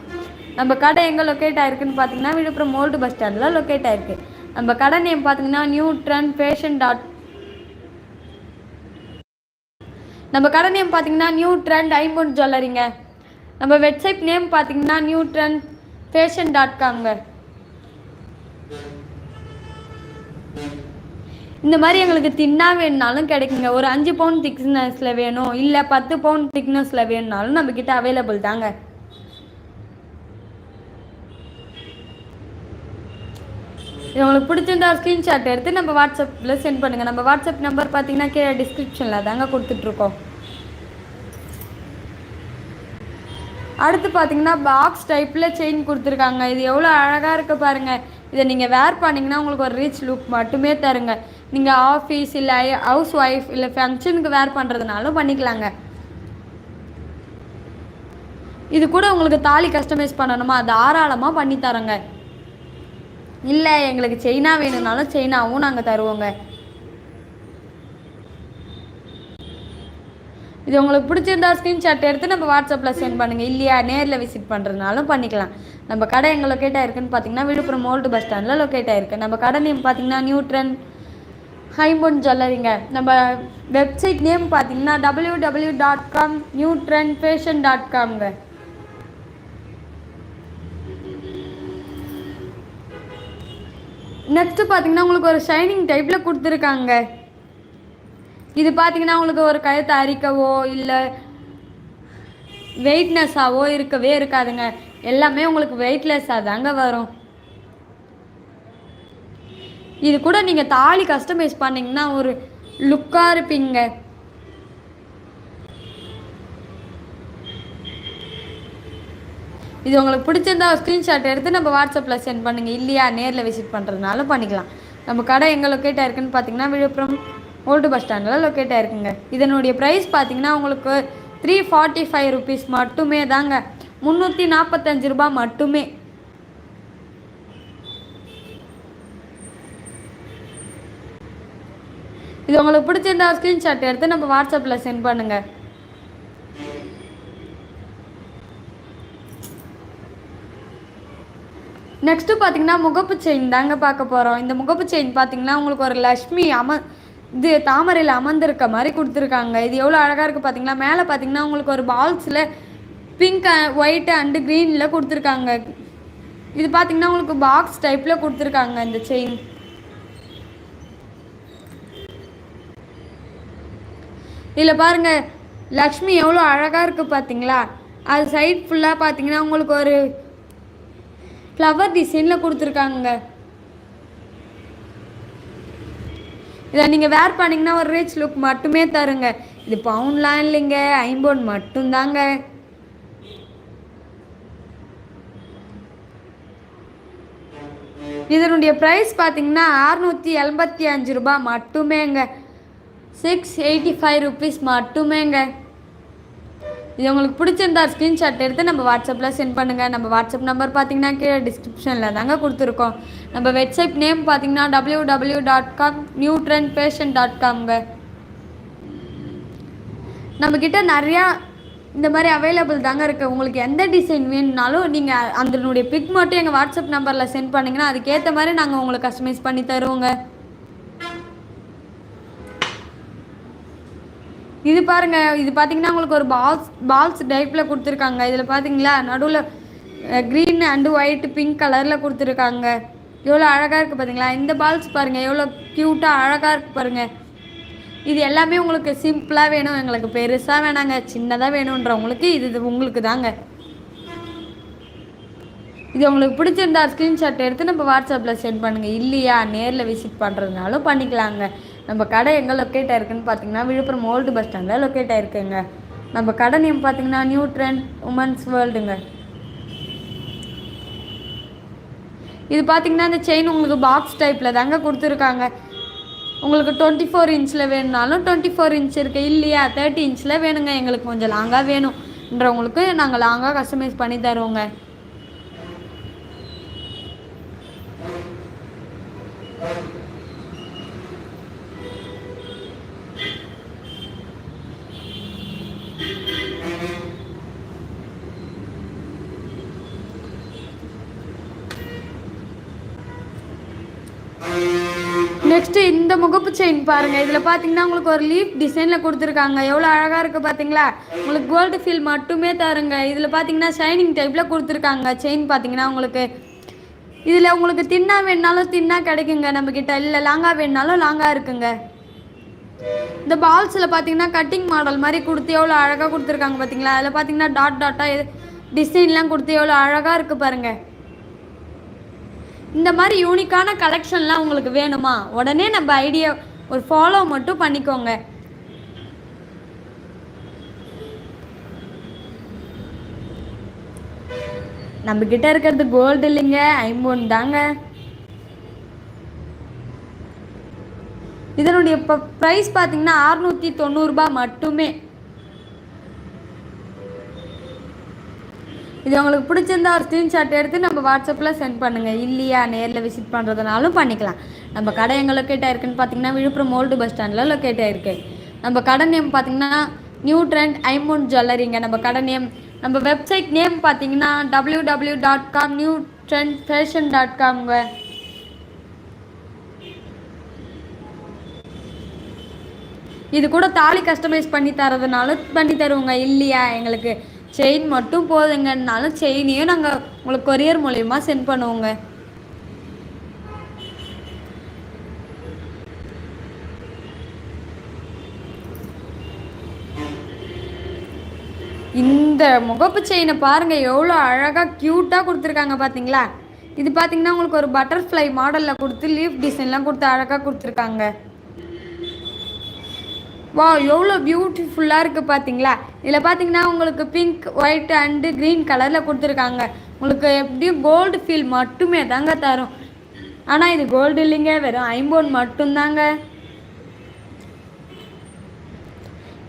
நம்ம கடை எங்கே லொக்கேட் ஆகிருக்குன்னு பார்த்தீங்கன்னா விழுப்புரம் ஓல்டு பஸ் ஸ்டாண்டில் லொக்கேட் ஆகிருக்கு. நம்ம கடை நேம் பார்த்தீங்கன்னா நியூ ட்ரெண்ட் ஃபேஷன் நம்ம கடை நேம் பார்த்தீங்கன்னா நியூ ட்ரெண்ட் ஐம்பொன் ஜுவல்லரிங்க. நம்ம வெப்சைட் நேம் பார்த்தீங்கன்னா நியூ ட்ரெண்ட் ஃபேஷன் .comங்க. இந்த மாதிரி எங்களுக்கு தின்னா வேணுனாலும் கிடைக்குங்க. ஒரு 5 பவுண்ட் திக்னஸில் வேணும், இல்லை 10 பவுண்ட் திக்னஸில் வேணுனாலும் நம்மக்கிட்ட அவைலபிள் தாங்க. உங்களுக்கு பிடிச்சிருந்தா ஸ்க்ரீன்ஷாட் எடுத்து நம்ம வாட்ஸ்அப்பில் சென்ட் பண்ணுங்கள். நம்ம வாட்ஸ்அப் நம்பர் பார்த்தீங்கன்னா கீழே டிஸ்கிரிப்ஷனில் தாங்க கொடுத்துட்ருக்கோம். அடுத்து பார்த்தீங்கன்னா பாக்ஸ் டைப்பில் செயின் கொடுத்துருக்காங்க. இது எவ்வளோ அழகாக இருக்குது பாருங்கள். இதை நீங்கள் வேர் பண்ணிங்கன்னா உங்களுக்கு ஒரு ரிச் லுக் மட்டுமே தருங்க. நீங்கள் ஆஃபீஸ் இல்லை ஹவுஸ் ஒய்ஃப் இல்லை ஃபங்க்ஷனுக்கு வேர் பண்ணுறதுனாலும் பண்ணிக்கலாங்க. இது கூட உங்களுக்கு தாலி கஸ்டமைஸ் பண்ணணுமா தாராளமாக பண்ணி தரோங்க. இல்லை எங்களுக்கு செயினா வேணும்னாலும் செயினாவும் நாங்கள் தருவோங்க. இது உங்களுக்கு பிடிச்சிருந்தா ஸ்க்ரீன்ஷாட் எடுத்து நம்ம வாட்ஸ்அப்பில் சென்ட் பண்ணுங்கள். இல்லையா நேரில் விசிட் பண்ணுறதுனாலும் பண்ணிக்கலாம். நம்ம கடை எங்கே லொக்கேட் ஆகிருக்குன்னு பார்த்தீங்கன்னா விழுப்புரம் ஓல்டு பஸ் ஸ்டாண்டில் லொக்கேட் ஆகிருக்கு. நம்ம கடை நேம் பார்த்தீங்கன்னா நியூ ட்ரெண்ட் ஐம்பொன் ஜுவல்லரிங்க. நம்ம வெப்சைட் நேம் பார்த்தீங்கன்னா www.com நியூ ட்ரெண்ட் ஃபேஷன் .comங்க. நெக்ஸ்ட்டு பார்த்தீங்கன்னா உங்களுக்கு ஒரு ஷைனிங் டைப்பில் கொடுத்துருக்காங்க. இது பார்த்தீங்கன்னா உங்களுக்கு ஒரு கழுத்தை அரிக்கவோ இல்லை வெயிட்னஸாவோ இருக்கவே இருக்காதுங்க. எல்லாமே உங்களுக்கு வெயிட்லெஸ்ஸாக தாங்க வரும். இது கூட நீங்கள் தாலி கஸ்டமைஸ் பண்ணிங்கன்னா ஒரு லுக்காக இருப்பீங்க. இது உங்களுக்கு பிடிச்சிருந்தா ஸ்க்ரீன்ஷாட் எடுத்து நம்ம வாட்ஸ்அப்பில் சென்ட் பண்ணுங்கள். இல்லையா நேரில் விசிட் பண்ணுறதுனாலும் பண்ணிக்கலாம். நம்ம கடை எங்கே லொக்கேட் ஆகிருக்குன்னு பார்த்தீங்கன்னா விழுப்புரம் ஓல்டு பஸ் ஸ்டாண்டில் லொக்கேட் ஆகிருக்குங்க. இதனுடைய ப்ரைஸ் பார்த்தீங்கன்னா உங்களுக்கு 345 rupees மட்டுமே தாங்க. 345 ரூபா மட்டுமே. இது உங்களுக்கு பிடிச்சிருந்தா ஸ்க்ரீன்ஷாட் எடுத்து நம்ம வாட்ஸ்அப்பில் சென்ட் பண்ணுங்கள். நெக்ஸ்ட்டு பார்த்தீங்கன்னா முகப்பு செயின் தாங்க பார்க்க போகிறோம். இந்த முகப்பு செயின் பார்த்தீங்கன்னா உங்களுக்கு ஒரு லக்ஷ்மி இது தாமரையில் அமர்ந்திருக்க மாதிரி கொடுத்துருக்காங்க. இது எவ்வளோ அழகாக இருக்குது பார்த்தீங்களா. மேலே பார்த்தீங்கன்னா உங்களுக்கு ஒரு பால்ஸில் பிங்க் ஒயிட் அண்டு க்ரீனில் கொடுத்துருக்காங்க. இது பார்த்தீங்கன்னா உங்களுக்கு பாக்ஸ் டைப்பில் கொடுத்துருக்காங்க இந்த செயின். இதில் பாருங்கள் லக்ஷ்மி எவ்வளோ அழகாக இருக்குது பார்த்தீங்களா. அது சைட் ஃபுல்லாக பார்த்தீங்கன்னா உங்களுக்கு ஒரு ஃப்ளவர் டிசைனில் கொடுத்துருக்காங்க. இதை நீங்கள் வேர் பண்ணிங்கன்னா ஒரு ரிச் லுக் மட்டுமே தருங்க. இது பவுன்லாம் இல்லைங்க, ஐம்பொன் மட்டும்தாங்க. இதனுடைய ப்ரைஸ் பார்த்தீங்கன்னா 685 ரூபா மட்டுமேங்க. 685 rupees மட்டுமேங்க. இது உங்களுக்கு பிடிச்சிருந்தா ஸ்க்ரீன்ஷாட் எடுத்து நம்ம வாட்ஸ்அப்பில் சென்ட் பண்ணுங்கள். நம்ம வாட்ஸ்அப் நம்பர் பார்த்தீங்கன்னா கீழே டிஸ்கிரிப்ஷனில் தாங்க கொடுத்துருக்கோம். நம்ம வெப்சைட் நேம் பார்த்தீங்கன்னா www.com நியூ ட்ரெண்ட் ஃபேஷன் .comங்க. நம்மக்கிட்ட நிறையா இந்த மாதிரி அவைலபிள் தாங்க இருக்குது. உங்களுக்கு எந்த டிசைன் வேணும்னாலும் நீங்கள் அதனுடைய பிக் மட்டும் எங்கள் வாட்ஸ்அப் நம்பரில் சென்ட் பண்ணிங்கன்னா அதுக்கேற்ற மாதிரி நாங்கள் உங்களுக்கு கஸ்டமைஸ் பண்ணி தருவோங்க. இது பாருங்கள், இது பார்த்தீங்கன்னா உங்களுக்கு ஒரு பால்ஸ் டைப்பில் கொடுத்துருக்காங்க. இதில் பார்த்தீங்களா நடுவில் க்ரீன் அண்டு ஒயிட் பிங்க் கலரில் கொடுத்துருக்காங்க. எவ்வளோ அழகாக இருக்குது பார்த்தீங்களா. இந்த பால்ஸ் பாருங்கள் எவ்வளோ க்யூட்டாக அழகாக இருக்குது பாருங்கள். இது எல்லாமே உங்களுக்கு சிம்பிளாக வேணும், எங்களுக்கு பெருசாக வேணாங்க, சின்னதாக வேணுன்றவங்களுக்கு இது உங்களுக்கு தாங்க. இது உங்களுக்கு பிடிச்சிருந்தா ஸ்க்ரீன்ஷாட் எடுத்து நம்ம வாட்ஸ்அப்பில் சென்ட் பண்ணுங்கள். இல்லையா நேரில் விசிட் பண்ணுறதுனாலும் பண்ணிக்கலாங்க. நம்ம கடை எங்கே லொக்கேட் ஆயிருக்குன்னு பார்த்தீங்கன்னா விழுப்புரம் ஓல்டு பஸ் ஸ்டாண்டில் லொக்கேட் ஆயிருக்குங்க. நம்ம கடை நேம் பார்த்தீங்கன்னா நியூ ட்ரெண்ட் உமன்ஸ் வேர்ல்டுங்க. இது பார்த்தீங்கன்னா இந்த செயின் உங்களுக்கு பாக்ஸ் டைப்பில் தாங்க கொடுத்துருக்காங்க. உங்களுக்கு 24 இன்ச்சில் வேணுனாலும் 24 இன்ச் இருக்குது. இல்லையா 30 இன்ச்சில் வேணுங்க, எங்களுக்கு கொஞ்சம் லாங்காக வேணுன்றவங்களுக்கு நாங்கள் லாங்காக கஸ்டமைஸ் பண்ணி தருவோங்க. நெக்ஸ்ட்டு இந்த முகப்பு செயின் பாருங்கள். இதில் பார்த்தீங்கன்னா உங்களுக்கு ஒரு லீஃப் டிசைனில் கொடுத்துருக்காங்க. எவ்வளோ அழகாக இருக்குது பார்த்தீங்களா? உங்களுக்கு கோல்டு ஃபீல் மட்டுமே தருங்க. இதில் பார்த்தீங்கன்னா ஷைனிங் டைப்பில் கொடுத்துருக்காங்க. செயின் பார்த்தீங்கன்னா உங்களுக்கு இதில் உங்களுக்கு தின்னா வேணுனாலும் தின்னா கிடைக்குங்க நம்மக்கிட்ட. இல்லை லாங்காக வேணுனாலும் லாங்காக இருக்குங்க. இந்த பால்ஸில் பார்த்தீங்கன்னா கட்டிங் மாடல் மாதிரி கொடுத்து எவ்வளோ அழகாக கொடுத்துருக்காங்க பார்த்தீங்களா? அதில் பார்த்தீங்கன்னா டாட் டாட்டாக டிசைன்லாம் கொடுத்து எவ்வளோ அழகாக இருக்குது பாருங்கள். இந்த மாதிரி யூனிக்கான கலெக்ஷன்லாம் உங்களுக்கு வேணுமா? உடனே நம்ம ஐடியா ஒரு ஃபாலோ மட்டும் பண்ணிக்கோங்க. நம்ம கிட்ட இருக்கிறது கோல்டு இல்லைங்க, ஐம்பொன் தாங்க. இதனுடைய ப்ரைஸ் பார்த்தீங்கன்னா 690 ரூபாய் மட்டுமே. இது உங்களுக்கு பிடிச்சிருந்தா ஒரு ஸ்க்ரீன்ஷாட் எடுத்து நம்ம வாட்ஸ்அப்பில் சென்ட் பண்ணுங்கள். இல்லையா நேரில் விசிட் பண்ணுறதுனாலும் பண்ணிக்கலாம். நம்ம கடை எங்கே லொக்கேட் ஆயிருக்குன்னு பார்த்தீங்கன்னா விழுப்புரம் ஓல்டு பஸ் ஸ்டாண்டில் லொக்கேட் ஆயிருக்கு. நம்ம கடை நேம் பார்த்தீங்கன்னா நியூ ட்ரெண்ட் ஐம்பொன் ஜுவல்லரிங்க. நம்ம கடை நேம் நம்ம வெப்சைட் நேம் பார்த்தீங்கன்னா www.com newtrendfashion.comங்க. இது கூட தாலி கஸ்டமைஸ் பண்ணி தரதுனாலும் பண்ணி தருவோங்க. இல்லையா எங்களுக்கு செயின் மட்டும் போதுங்கன்னாலும் செயினையும் நாங்கள் உங்களுக்கு கொரியர் மூலயமா சென்ட் பண்ணுவோங்க. இந்த முகப்பு செயினை பாருங்கள், எவ்வளோ அழகாக க்யூட்டாக கொடுத்துருக்காங்க பார்த்தீங்களா? இது பார்த்தீங்கன்னா உங்களுக்கு ஒரு பட்டர்ஃப்ளை மாடலில் கொடுத்து லீஃப் டிசைன்லாம் கொடுத்து அழகாக கொடுத்துருக்காங்க. வா எவ்வளோ பியூட்டிஃபுல்லாக இருக்குது பார்த்தீங்களா? இதில் பார்த்தீங்கன்னா உங்களுக்கு பிங்க் ஒயிட் அண்டு க்ரீன் கலரில் கொடுத்துருக்காங்க. உங்களுக்கு எப்படியும் கோல்டு ஃபீல் மட்டுமே தாங்க தரும். ஆனால் இது கோல்டு இல்லைங்க, வெறும் ஐம்பொன் மட்டும்தாங்க.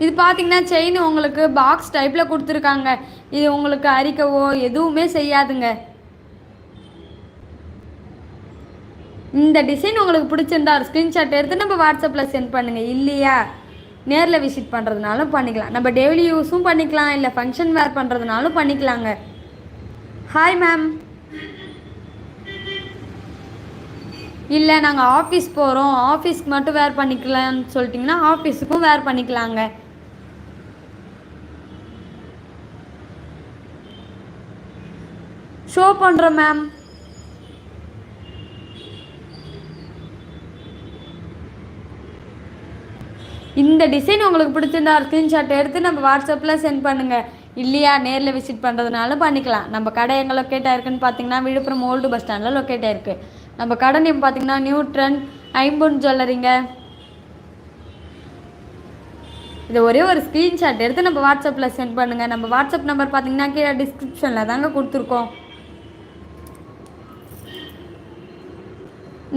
இது பார்த்தீங்கன்னா செயின் உங்களுக்கு பாக்ஸ் டைப்பில் கொடுத்துருக்காங்க. இது உங்களுக்கு அரிக்கவோ எதுவுமே செய்யாதுங்க. இந்த டிசைன் உங்களுக்கு பிடிச்சிருந்தா ஒரு ஸ்க்ரீன்ஷாட் எடுத்து நம்ம வாட்ஸ்அப்பில் சென்ட் பண்ணுங்கள். இல்லையா நேரில் விசிட் பண்ணுறதுனாலும் பண்ணிக்கலாம். நம்ம டெய்லி யூஸும் பண்ணிக்கலாம், இல்லை ஃபங்க்ஷன் வேர் பண்ணுறதுனாலும் பண்ணிக்கலாங்க. Hi ma'am. இல்லை நாங்கள் ஆஃபீஸ் போகிறோம், ஆஃபீஸ்க்கு மட்டும் வேர் பண்ணிக்கலாம்னு சொல்லிட்டிங்கன்னா ஆஃபீஸுக்கும் வேர் பண்ணிக்கலாங்க. ஷோ பண்ணுறோம் மேம். இந்த டிசைன் உங்களுக்கு பிடிச்சிருந்தா ஸ்க்ரீன்ஷாட் எடுத்து நம்ம வாட்ஸ்அப்பில் சென்ட் பண்ணுங்கள். இல்லையா நேரில் விசிட் பண்ணுறதுனால பண்ணிக்கலாம். நம்ம கடை எங்கே லொக்கேட் ஆயிருக்குன்னு பார்த்தீங்கன்னா விழுப்புரம் ஓல்டு பஸ் ஸ்டாண்டில் லொக்கேட் ஆயிருக்கு. நம்ம கடை நேம் பார்த்தீங்கன்னா நியூ ட்ரெண்ட் ஐம்பொன் ஜுவல்லரிங்க. இது ஒரே ஒரு ஸ்க்ரீன்ஷாட் எடுத்து நம்ம வாட்ஸ்அப்பில் சென்ட் பண்ணுங்கள். நம்ம வாட்ஸ்அப் நம்பர் பார்த்தீங்கன்னா கீழே டிஸ்கிரிப்ஷனில் தாங்க கொடுத்துருக்கோம்.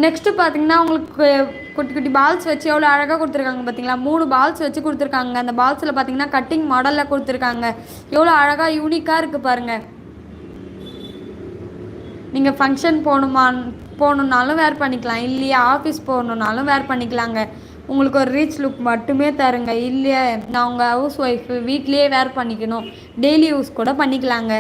நெக்ஸ்ட்டு பார்த்தீங்கன்னா உங்களுக்கு குட்டி குட்டி பால்ஸ் வச்சு எவ்வளோ அழகாக கொடுத்துருக்காங்க பார்த்தீங்களா? 3 பால்ஸ் வச்சு கொடுத்துருக்காங்க. அந்த பால்ஸில் பார்த்தீங்கன்னா கட்டிங் மாடலில் கொடுத்துருக்காங்க. எவ்வளோ அழகாக யூனிக்காக இருக்குது பாருங்கள். நீங்கள் ஃபங்க்ஷன் போகணுன்னாலும் வேர் பண்ணிக்கலாம். இல்லையா ஆஃபீஸ் போகணுன்னாலும் வேர் பண்ணிக்கலாங்க. உங்களுக்கு ஒரு ரீச் லுக் மட்டுமே தருங்க. இல்லையா நான் உங்கள் ஹவுஸ் ஒய்ஃபு வீட்லேயே வேர் பண்ணிக்கணும், டெய்லி யூஸ் கூட பண்ணிக்கலாங்க.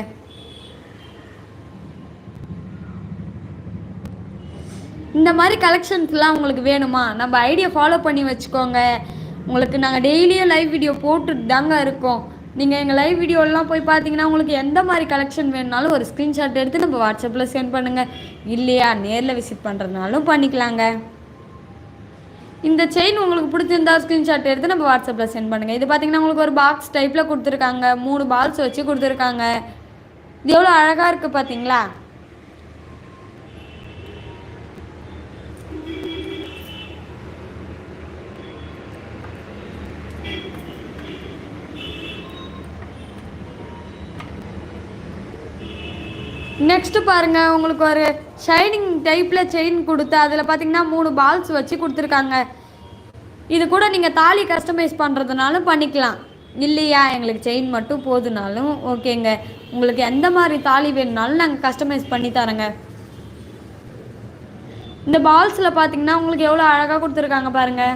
இந்த மாதிரி கலெக்ஷன்ஸ்லாம் உங்களுக்கு வேணுமா? நம்ம ஐடியா ஃபாலோ பண்ணி வச்சுக்கோங்க. உங்களுக்கு நாங்கள் டெய்லியும் லைவ் வீடியோ போட்டுட்டு தாங்க இருக்கோம். நீங்கள் எங்கள் லைவ் வீடியோலாம் போய் பார்த்தீங்கன்னா உங்களுக்கு எந்த மாதிரி கலெக்ஷன் வேணுனாலும் ஒரு ஸ்க்ரீன்ஷாட் எடுத்து நம்ம வாட்ஸ்அப்பில் சென்ட் பண்ணுங்கள். இல்லையா நேரில் விசிட் பண்ணுறதுனாலும் பண்ணிக்கலாங்க. இந்த செயின் உங்களுக்கு பிடிச்சிருந்தா ஸ்க்ரீன்ஷாட் எடுத்து நம்ம வாட்ஸ்அப்பில் சென்ட் பண்ணுங்கள். இது பார்த்தீங்கன்னா உங்களுக்கு ஒரு பாக்ஸ் டைப்பில் கொடுத்துருக்காங்க. 3 பால்ஸ் வச்சு கொடுத்துருக்காங்க. இது எவ்வளோ அழகாக இருக்குது பார்த்தீங்களா? நெக்ஸ்ட்டு பாருங்கள், உங்களுக்கு ஒரு ஷைனிங் டைப்பில் செயின் கொடுத்து அதில் பார்த்தீங்கன்னா 3 பால்ஸ் வச்சு கொடுத்துருக்காங்க. இது கூட நீங்கள் தாலி கஸ்டமைஸ் பண்ணுறதுனாலும் பண்ணிக்கலாம். இல்லையா எங்களுக்கு செயின் மட்டும் போதுனாலும் ஓகேங்க. உங்களுக்கு எந்த மாதிரி தாலி வேணுனாலும் நாங்கள் கஸ்டமைஸ் பண்ணி தரோங்க. இந்த பால்ஸில் பார்த்தீங்கன்னா உங்களுக்கு எவ்வளோ அழகாக கொடுத்துருக்காங்க பாருங்கள்.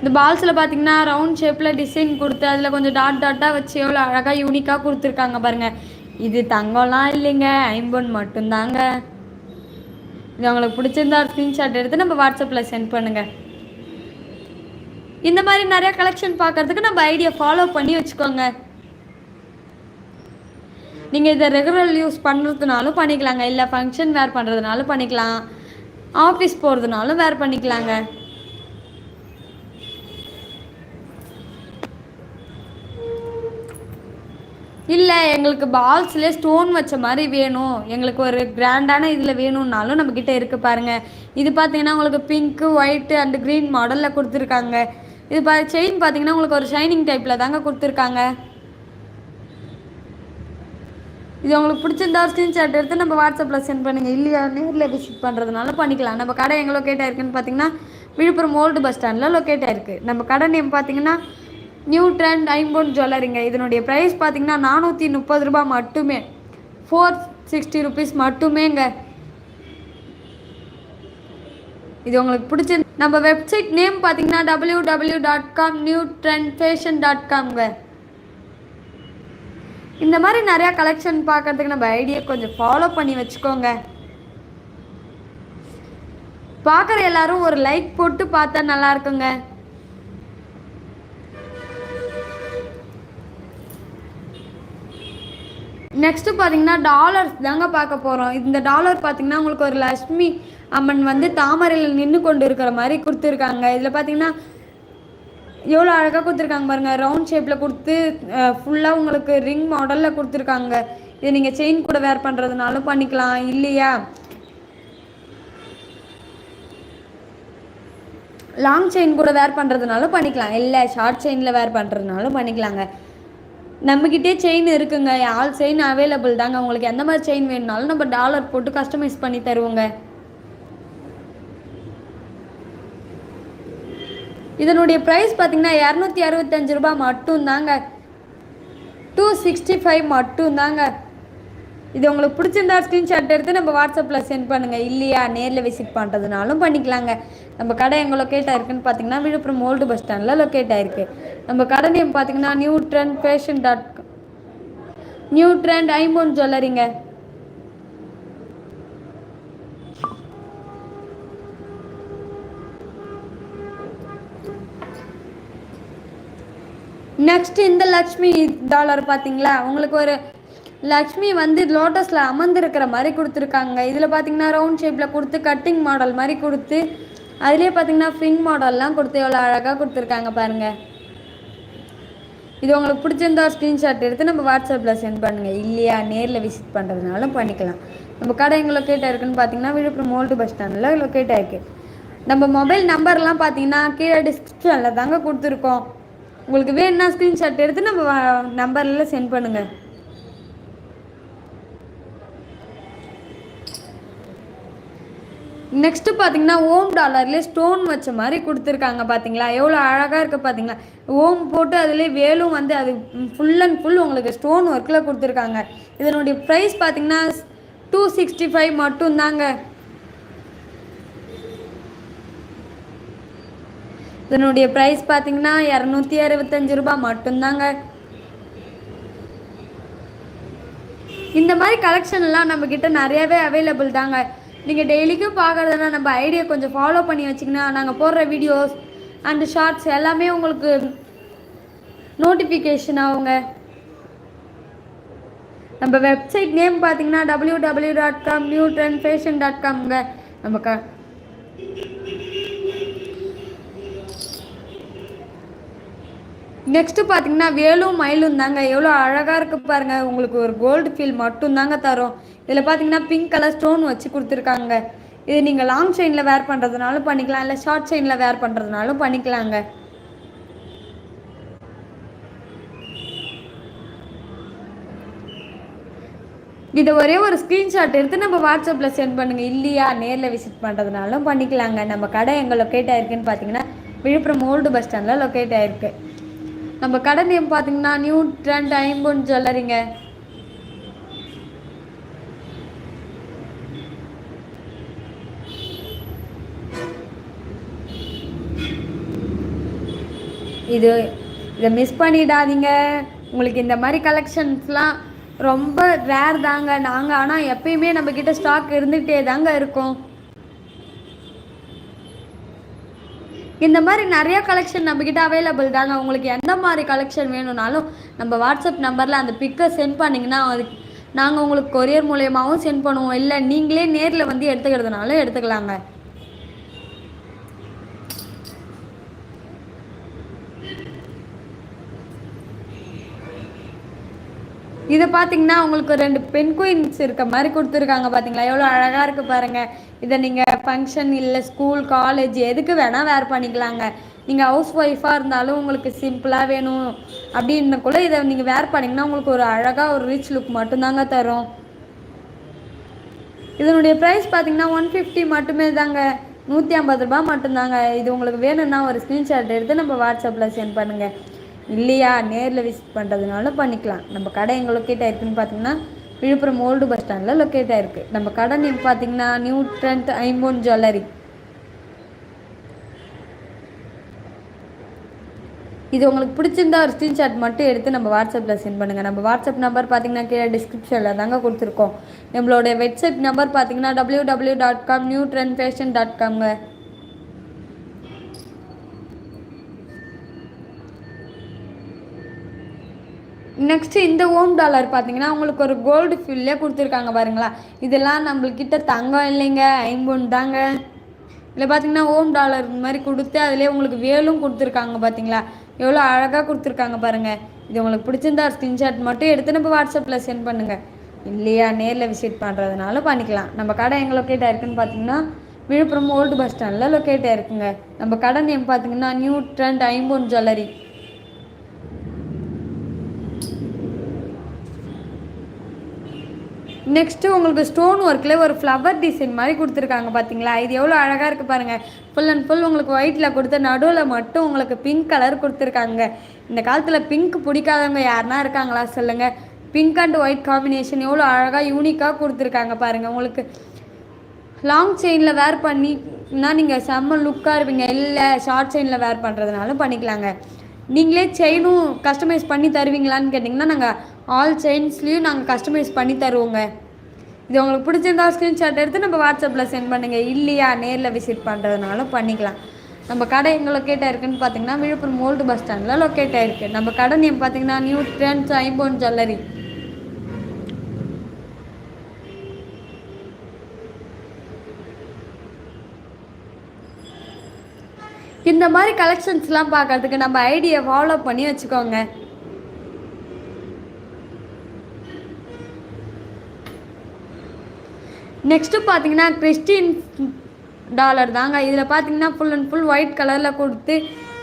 இந்த பால்ஸில் பார்த்தீங்கன்னா ரவுண்ட் ஷேப்பில் டிசைன் கொடுத்து அதில் கொஞ்சம் டாட் டாட்டாக வச்சு எவ்வளோ அழகாக யூனிக்காக கொடுத்துருக்காங்க பாருங்கள். இது தங்கம்லாம் இல்லைங்க, ஐம்பொன் மட்டும்தாங்க. இது உங்களுக்கு பிடிச்சிருந்தா ஸ்க்ரீன்ஷாட் எடுத்து நம்ம வாட்ஸ்அப்பில் சென்ட் பண்ணுங்கள். இந்த மாதிரி நிறையா கலெக்ஷன் பார்க்குறதுக்கு நம்ம ஐடியா ஃபாலோ பண்ணி வச்சுக்கோங்க. நீங்கள் இதை ரெகுலர் யூஸ் பண்ணுறதுனாலும் பண்ணிக்கலாங்க, இல்லை ஃபங்க்ஷன் வேர் பண்ணுறதுனாலும் பண்ணிக்கலாம், ஆஃபீஸ் போகிறதுனாலும் வேர் பண்ணிக்கலாங்க. இல்லை எங்களுக்கு பால்ஸ்லேயே ஸ்டோன் வச்ச மாதிரி வேணும், எங்களுக்கு ஒரு கிராண்டான இதில் வேணும்னாலும் நம்மக்கிட்ட இருக்குது பாருங்கள். இது பார்த்தீங்கன்னா உங்களுக்கு பிங்க்கு, ஒயிட்டு அண்டு க்ரீன் மாடலில் கொடுத்துருக்காங்க. இது செயின் பார்த்தீங்கன்னா உங்களுக்கு ஒரு ஷைனிங் டைப்பில் தாங்க கொடுத்துருக்காங்க. இது உங்களுக்கு பிடிச்சிருந்தா ஸ்க்ரீன்ஷாட் எடுத்து நம்ம வாட்ஸ்அப்பில் சென்ட் பண்ணுங்கள். இல்லையா நேரில் விசிட் பண்ணுறதுனால பண்ணிக்கலாம். நம்ம கடை எங்கே லொக்கேட் ஆயிருக்குன்னு பார்த்தீங்கன்னா விழுப்புரம் ஓல்டு பஸ் ஸ்டாண்டில் லொக்கேட் ஆயிருக்கு. நம்ம கடை நேம் பார்த்தீங்கன்னா நியூ ட்ரெண்ட் ஐம்பொன் ஜுவல்லரிங்க. இதனுடைய ப்ரைஸ் பார்த்தீங்கன்னா 430 ரூபா மட்டுமே, 460 ருபீஸ் மட்டுமேங்க. இது உங்களுக்கு பிடிச்ச நம்ம வெப்சைட் நேம் பார்த்தீங்கன்னா www.newtrendfashion.comங்க. இந்த மாதிரி நிறையா கலெக்ஷன் பார்க்கறதுக்கு நம்ம ஐடியா கொஞ்சம் ஃபாலோ பண்ணி வச்சுக்கோங்க. பார்க்குற எல்லாரும் ஒரு லைக் போட்டு பார்த்தா நல்லா இருக்குங்க. நெக்ஸ்ட்டு பார்த்தீங்கன்னா டாலர்ஸ் தாங்க பார்க்க போகிறோம். இந்த டாலர் பார்த்தீங்கன்னா உங்களுக்கு ஒரு லக்ஷ்மி அம்மன் வந்து தாமரையில் நின்று கொண்டு இருக்கிற மாதிரி கொடுத்துருக்காங்க. இதில் பார்த்தீங்கன்னா எவ்வளோ அழகாக கொடுத்துருக்காங்க பாருங்கள். ரவுண்ட் ஷேப்பில் கொடுத்து ஃபுல்லாக உங்களுக்கு ரிங் மாடலில் கொடுத்துருக்காங்க. இது நீங்கள் செயின் கூட வேர் பண்ணுறதுனாலும் பண்ணிக்கலாம், இல்லையா லாங் செயின் கூட வேர் பண்ணுறதுனாலும் பண்ணிக்கலாம், இல்லை ஷார்ட் செயினில் வேர் பண்ணுறதுனாலும் பண்ணிக்கலாங்க. நம்மக்கிட்டே செயின் இருக்குங்க, ஆல் செயின் அவைலபிள் தாங்க. உங்களுக்கு எந்த மாதிரி செயின் வேணுனாலும் நம்ம டாலர் போட்டு கஸ்டமைஸ் பண்ணி தருவோங்க. இதனுடைய ப்ரைஸ் பார்த்தீங்கன்னா 265 ரூபா மட்டும்தாங்க, 265 மட்டும்தாங்க. இது உங்களுக்கு பிடிச்சிருந்தா ஸ்க்ரீன்ஷாட் எடுத்து நம்ம வாட்ஸ்அப்பில் சென்ட் பண்ணுங்கள். இல்லையா நேரில் விசிட் பண்ணுறதுனாலும் பண்ணிக்கலாங்க. நம்ம கடை எங்கே லொக்கேட் ஆயிருக்குன்னு பார்த்தீங்கன்னா விழுப்புரம் ஓல்டு பஸ் ஸ்டாண்டில் லொக்கேட் ஆயிருக்கு. நம்ம கடை நேம் பார்த்தீங்கன்னா நியூ ட்ரெண்ட் ஐம்பொன் ஜுவல்லரிங்க. நெக்ஸ்ட் இந்த லக்ஷ்மி டாலர் பார்த்தீங்களா, உங்களுக்கு ஒரு லக்ஷ்மி வந்து லோட்டஸில் அமர்ந்துருக்கிற மாதிரி கொடுத்துருக்காங்க. இதில் பார்த்தீங்கன்னா ரவுண்ட் ஷேப்பில் கொடுத்து கட்டிங் மாடல் மாதிரி கொடுத்து அதுலேயே பார்த்தீங்கன்னா ஃபிங் மாடல்லாம் கொடுத்து எவ்வளோ அழகாக கொடுத்துருக்காங்க பாருங்கள். இது உங்களுக்கு பிடிச்சிருந்தா ஸ்க்ரீன்ஷாட் எடுத்து நம்ம வாட்ஸ்அப்பில் சென்ட் பண்ணுங்கள். இல்லையா நேரில் விசிட் பண்ணுறதுனாலும் பண்ணிக்கலாம். நம்ம கடை எங்கே லொக்கேட் ஆயிருக்குன்னு பார்த்தீங்கன்னா விழுப்புரம் ஓல்டு பஸ் ஸ்டாண்டில் லொக்கேட் ஆயிருக்கு. நம்ம மொபைல் நம்பர்லாம் பார்த்தீங்கன்னா கீழே டிஸ்கிரிப்ஷனில் தாங்க கொடுத்துருக்கோம். உங்களுக்கு வேணும்னா ஸ்க்ரீன்ஷாட் எடுத்து நம்ம நம்பரில் சென்ட் பண்ணுங்கள். நெக்ஸ்ட்டு பார்த்தீங்கன்னா ஓம் டாலர்லேயே ஸ்டோன் வச்ச மாதிரி கொடுத்துருக்காங்க பார்த்தீங்களா, எவ்வளோ அழகாக இருக்குது பார்த்தீங்களா. ஓம் போட்டு அதுலேயே வேலும் வந்து அது ஃபுல் அண்ட் ஃபுல் உங்களுக்கு ஸ்டோன் ஒர்க்கில் கொடுத்துருக்காங்க. இதனுடைய ப்ரைஸ் பார்த்தீங்கன்னா 265 மட்டும்தாங்க. இதனுடைய ப்ரைஸ் பார்த்தீங்கன்னா 265 ரூபா மட்டும்தாங்க. இந்த மாதிரி கலெக்ஷன் எல்லாம் நம்மக்கிட்ட நிறையாவே அவைலபிள் தாங்க. நீங்கள் டெய்லிக்கும் பார்க்குறதுனா நம்ம ஐடியா கொஞ்சம் ஃபாலோ பண்ணி வச்சிங்கன்னா நாங்கள் போடுற வீடியோஸ் அண்டு ஷார்ட்ஸ் எல்லாமே உங்களுக்கு நோட்டிஃபிகேஷன் ஆகுங்க. நம்ம வெப்சைட் நேம் பார்த்தீங்கன்னா www.newtrendfashion.comங்க. நம்ம நெக்ஸ்ட்டு பார்த்தீங்கன்னா வேலும் மயிலும் தாங்க, எவ்வளோ அழகாக இருக்குது பாருங்கள். உங்களுக்கு ஒரு கோல்டு ஃபீல் மட்டும்தாங்க தரும். இதில் பார்த்தீங்கன்னா பிங்க் கலர் ஸ்டோன் வச்சு கொடுத்துருக்காங்க. இது நீங்கள் லாங் செயினில் வேர் பண்ணுறதுனாலும் பண்ணிக்கலாம், இல்லை ஷார்ட் செயினில் வேர் பண்ணுறதுனாலும் பண்ணிக்கலாங்க. இதை ஒரே ஒரு ஸ்க்ரீன்ஷாட் எடுத்து நம்ம வாட்ஸ்அப்பில் சென்ட் பண்ணுங்கள். இல்லையா நேரில் விசிட் பண்ணுறதுனாலும் பண்ணிக்கலாங்க. நம்ம கடை எங்கே லொக்கேட் ஆகிருக்குன்னு பார்த்தீங்கன்னா விழுப்புரம் ஓல்டு பஸ் ஸ்டாண்டில் லொக்கேட் ஆகிருக்கு. நம்ம கடை நேம் பார்த்தீங்கன்னா நியூ ட்ரெண்ட் ஐம்பொன் ஜுவல்லரிங்க. இதை மிஸ் பண்ணிடாதீங்க. உங்களுக்கு இந்த மாதிரி கலெக்ஷன்ஸ்லாம் ரொம்ப ரேர் தாங்க. நாங்கள் ஆனால் எப்பயுமே நம்மக்கிட்ட ஸ்டாக் இருந்துகிட்டே தாங்க இருக்கும். இந்த மாதிரி நிறையா கலெக்ஷன் நம்மக்கிட்ட அவைலபிள் தாங்க. உங்களுக்கு எந்த மாதிரி கலெக்ஷன் வேணும்னாலும் நம்ம வாட்ஸ்அப் நம்பரில் அந்த பிக்கை சென்ட் பண்ணிங்கன்னா அதுக்கு நாங்கள் உங்களுக்கு கொரியர் மூலயமாவும் சென்ட் பண்ணுவோம். இல்லை நீங்களே நேரில் வந்து எடுத்துக்கிறதுனாலும் எடுத்துக்கலாங்க. இதை பார்த்தீங்கன்னா உங்களுக்கு 2 பெண் குயின்ஸ் இருக்க மாதிரி கொடுத்துருக்காங்க. பார்த்தீங்களா எவ்வளோ அழகாக இருக்குது பாருங்கள். இதை நீங்கள் ஃபங்க்ஷன் இல்லை ஸ்கூல் காலேஜ் எதுக்கு வேணால் வேர் பண்ணிக்கலாங்க. நீங்கள் ஹவுஸ் ஒய்ஃபாக இருந்தாலும் உங்களுக்கு சிம்பிளாக வேணும் அப்படின்னு கூட இதை நீங்கள் வேர் பண்ணிங்கன்னா உங்களுக்கு ஒரு அழகாக ஒரு ரிச் லுக் மட்டும்தாங்க தரும். இதனுடைய ப்ரைஸ் பார்த்தீங்கன்னா 150 மட்டுமே தாங்க. 150 ரூபா மட்டும்தாங்க. இது உங்களுக்கு வேணும்னா ஒரு ஸ்க்ரீன்ஷாட் எடுத்து நம்ம வாட்ஸ்அப்பில் சென்ட் பண்ணுங்கள். இல்லையா நேரில் விசிட் பண்ணுறதுனால பண்ணிக்கலாம். நம்ம கடை எங்கே லொக்கேட் ஆகிருக்குன்னு பார்த்தீங்கன்னா விழுப்புரம் ஓல்டு பஸ் ஸ்டாண்டில் லொக்கேட் ஆகிருக்கு. நம்ம கடை நேம் பார்த்தீங்கன்னா நியூ ட்ரெண்ட் ஐம்பொன் ஜுவல்லரி. இது உங்களுக்கு பிடிச்சிருந்தா ஒரு ஸ்க்ரீன்ஷாட் மட்டும் எடுத்து நம்ம வாட்ஸ்அப்பில் சென்ட் பண்ணுங்கள். நம்ம வாட்ஸ்அப் நம்பர் பார்த்தீங்கன்னா கீழே டிஸ்கிரிப்ஷனில் தாங்க கொடுத்துருக்கோம். நம்மளோட வெப்சைட் நம்பர் பார்த்தீங்கன்னா www.newtrendfashion.com. நெக்ஸ்ட்டு இந்த ஓம் டாலர் பார்த்தீங்கன்னா உங்களுக்கு ஒரு கோல்டு ஃபில்லே கொடுத்துருக்காங்க பாருங்களா. இதெல்லாம் நம்மள்கிட்ட தங்கம் இல்லைங்க, ஐம்பொன் தாங்க. இதில் பார்த்தீங்கன்னா ஓம் டாலர் இந்த மாதிரி கொடுத்து அதிலே உங்களுக்கு வேலும் கொடுத்துருக்காங்க. பார்த்தீங்களா எவ்வளோ அழகாக கொடுத்துருக்காங்க பாருங்கள். இது உங்களுக்கு பிடிச்சிருந்தா ஸ்க்ரீன்ஷாட் மட்டும் எடுத்து நம்ம வாட்ஸ்அப்பில் சென்ட் பண்ணுங்கள். இல்லையா நேரில் விசிட் பண்ணுறதுனால பண்ணிக்கலாம். நம்ம கடை எங்கே லொக்கேட் ஆகிருக்குன்னு பார்த்தீங்கன்னா விழுப்புரம் ஓல்டு பஸ் ஸ்டாண்டில் லொக்கேட் ஆகிருக்குங்க. நம்ம கடை நேம் பார்த்தீங்கன்னா நியூ ட்ரெண்ட் ஐம்பொன் ஜுவல்லரி. நெக்ஸ்ட்டு உங்களுக்கு ஸ்டோன் ஒர்க்கில் ஒரு ஃப்ளவர் டிசைன் மாதிரி கொடுத்துருக்காங்க. பார்த்தீங்களா இது எவ்வளோ அழகாக இருக்குது பாருங்கள். ஃபுல் அண்ட் ஃபுல் உங்களுக்கு ஒயிட்டில் கொடுத்த நடுவில் மட்டும் உங்களுக்கு பிங்க் கலர் கொடுத்துருக்காங்க. இந்த காலத்தில் பிங்க் பிடிக்காதவங்க யாருனா இருக்காங்களா சொல்லுங்கள். பிங்க் அண்ட் ஒயிட் காம்பினேஷன் எவ்வளோ அழகாக யூனிக்காக கொடுத்துருக்காங்க பாருங்கள். உங்களுக்கு லாங் செயினில் வேர் பண்ணினா நீங்கள் செம்ம லுக்காக இருப்பீங்க. இல்லை ஷார்ட் செயினில் வேர் பண்ணுறதுனாலும் பண்ணிக்கலாங்க. நீங்களே செயினும் கஸ்டமைஸ் பண்ணி தருவீங்களான்னு கேட்டிங்கன்னா நாங்கள் ஆல் செயின்ஸ்லேயும் நாங்கள் கஸ்டமைஸ் பண்ணி தருவோங்க. இது உங்களுக்கு பிடிச்சிருந்தா ஸ்க்ரீன்ஷாட் எடுத்து நம்ம வாட்ஸ்அப்பில் சென்ட் பண்ணுங்கள். இல்லையா நேரில் விசிட் பண்ணுறதுனாலும் பண்ணிக்கலாம். நம்ம கடை எங்கே லொக்கேட் ஆகிருக்குன்னு பார்த்தீங்கன்னா விழுப்புரம் ஓல்டு பஸ் ஸ்டாண்டில் லொக்கேட் ஆகிருக்கு. நம்ம கடை நேம் பார்த்தீங்கன்னா நியூ ட்ரெண்ட் ஐம்பொன் ஜுவல்லரி. இந்த மாதிரி கலெக்ஷன்ஸ்லாம் பார்க்கறதுக்கு நம்ம ஐடியை ஃபாலோ பண்ணி வச்சுக்கோங்க. நெக்ஸ்ட்டு பார்த்தீங்கன்னா கிறிஸ்டின் டாலர் தாங்க. இதில் பார்த்தீங்கன்னா ஃபுல் அண்ட் ஃபுல் ஒயிட் கலரில் கொடுத்து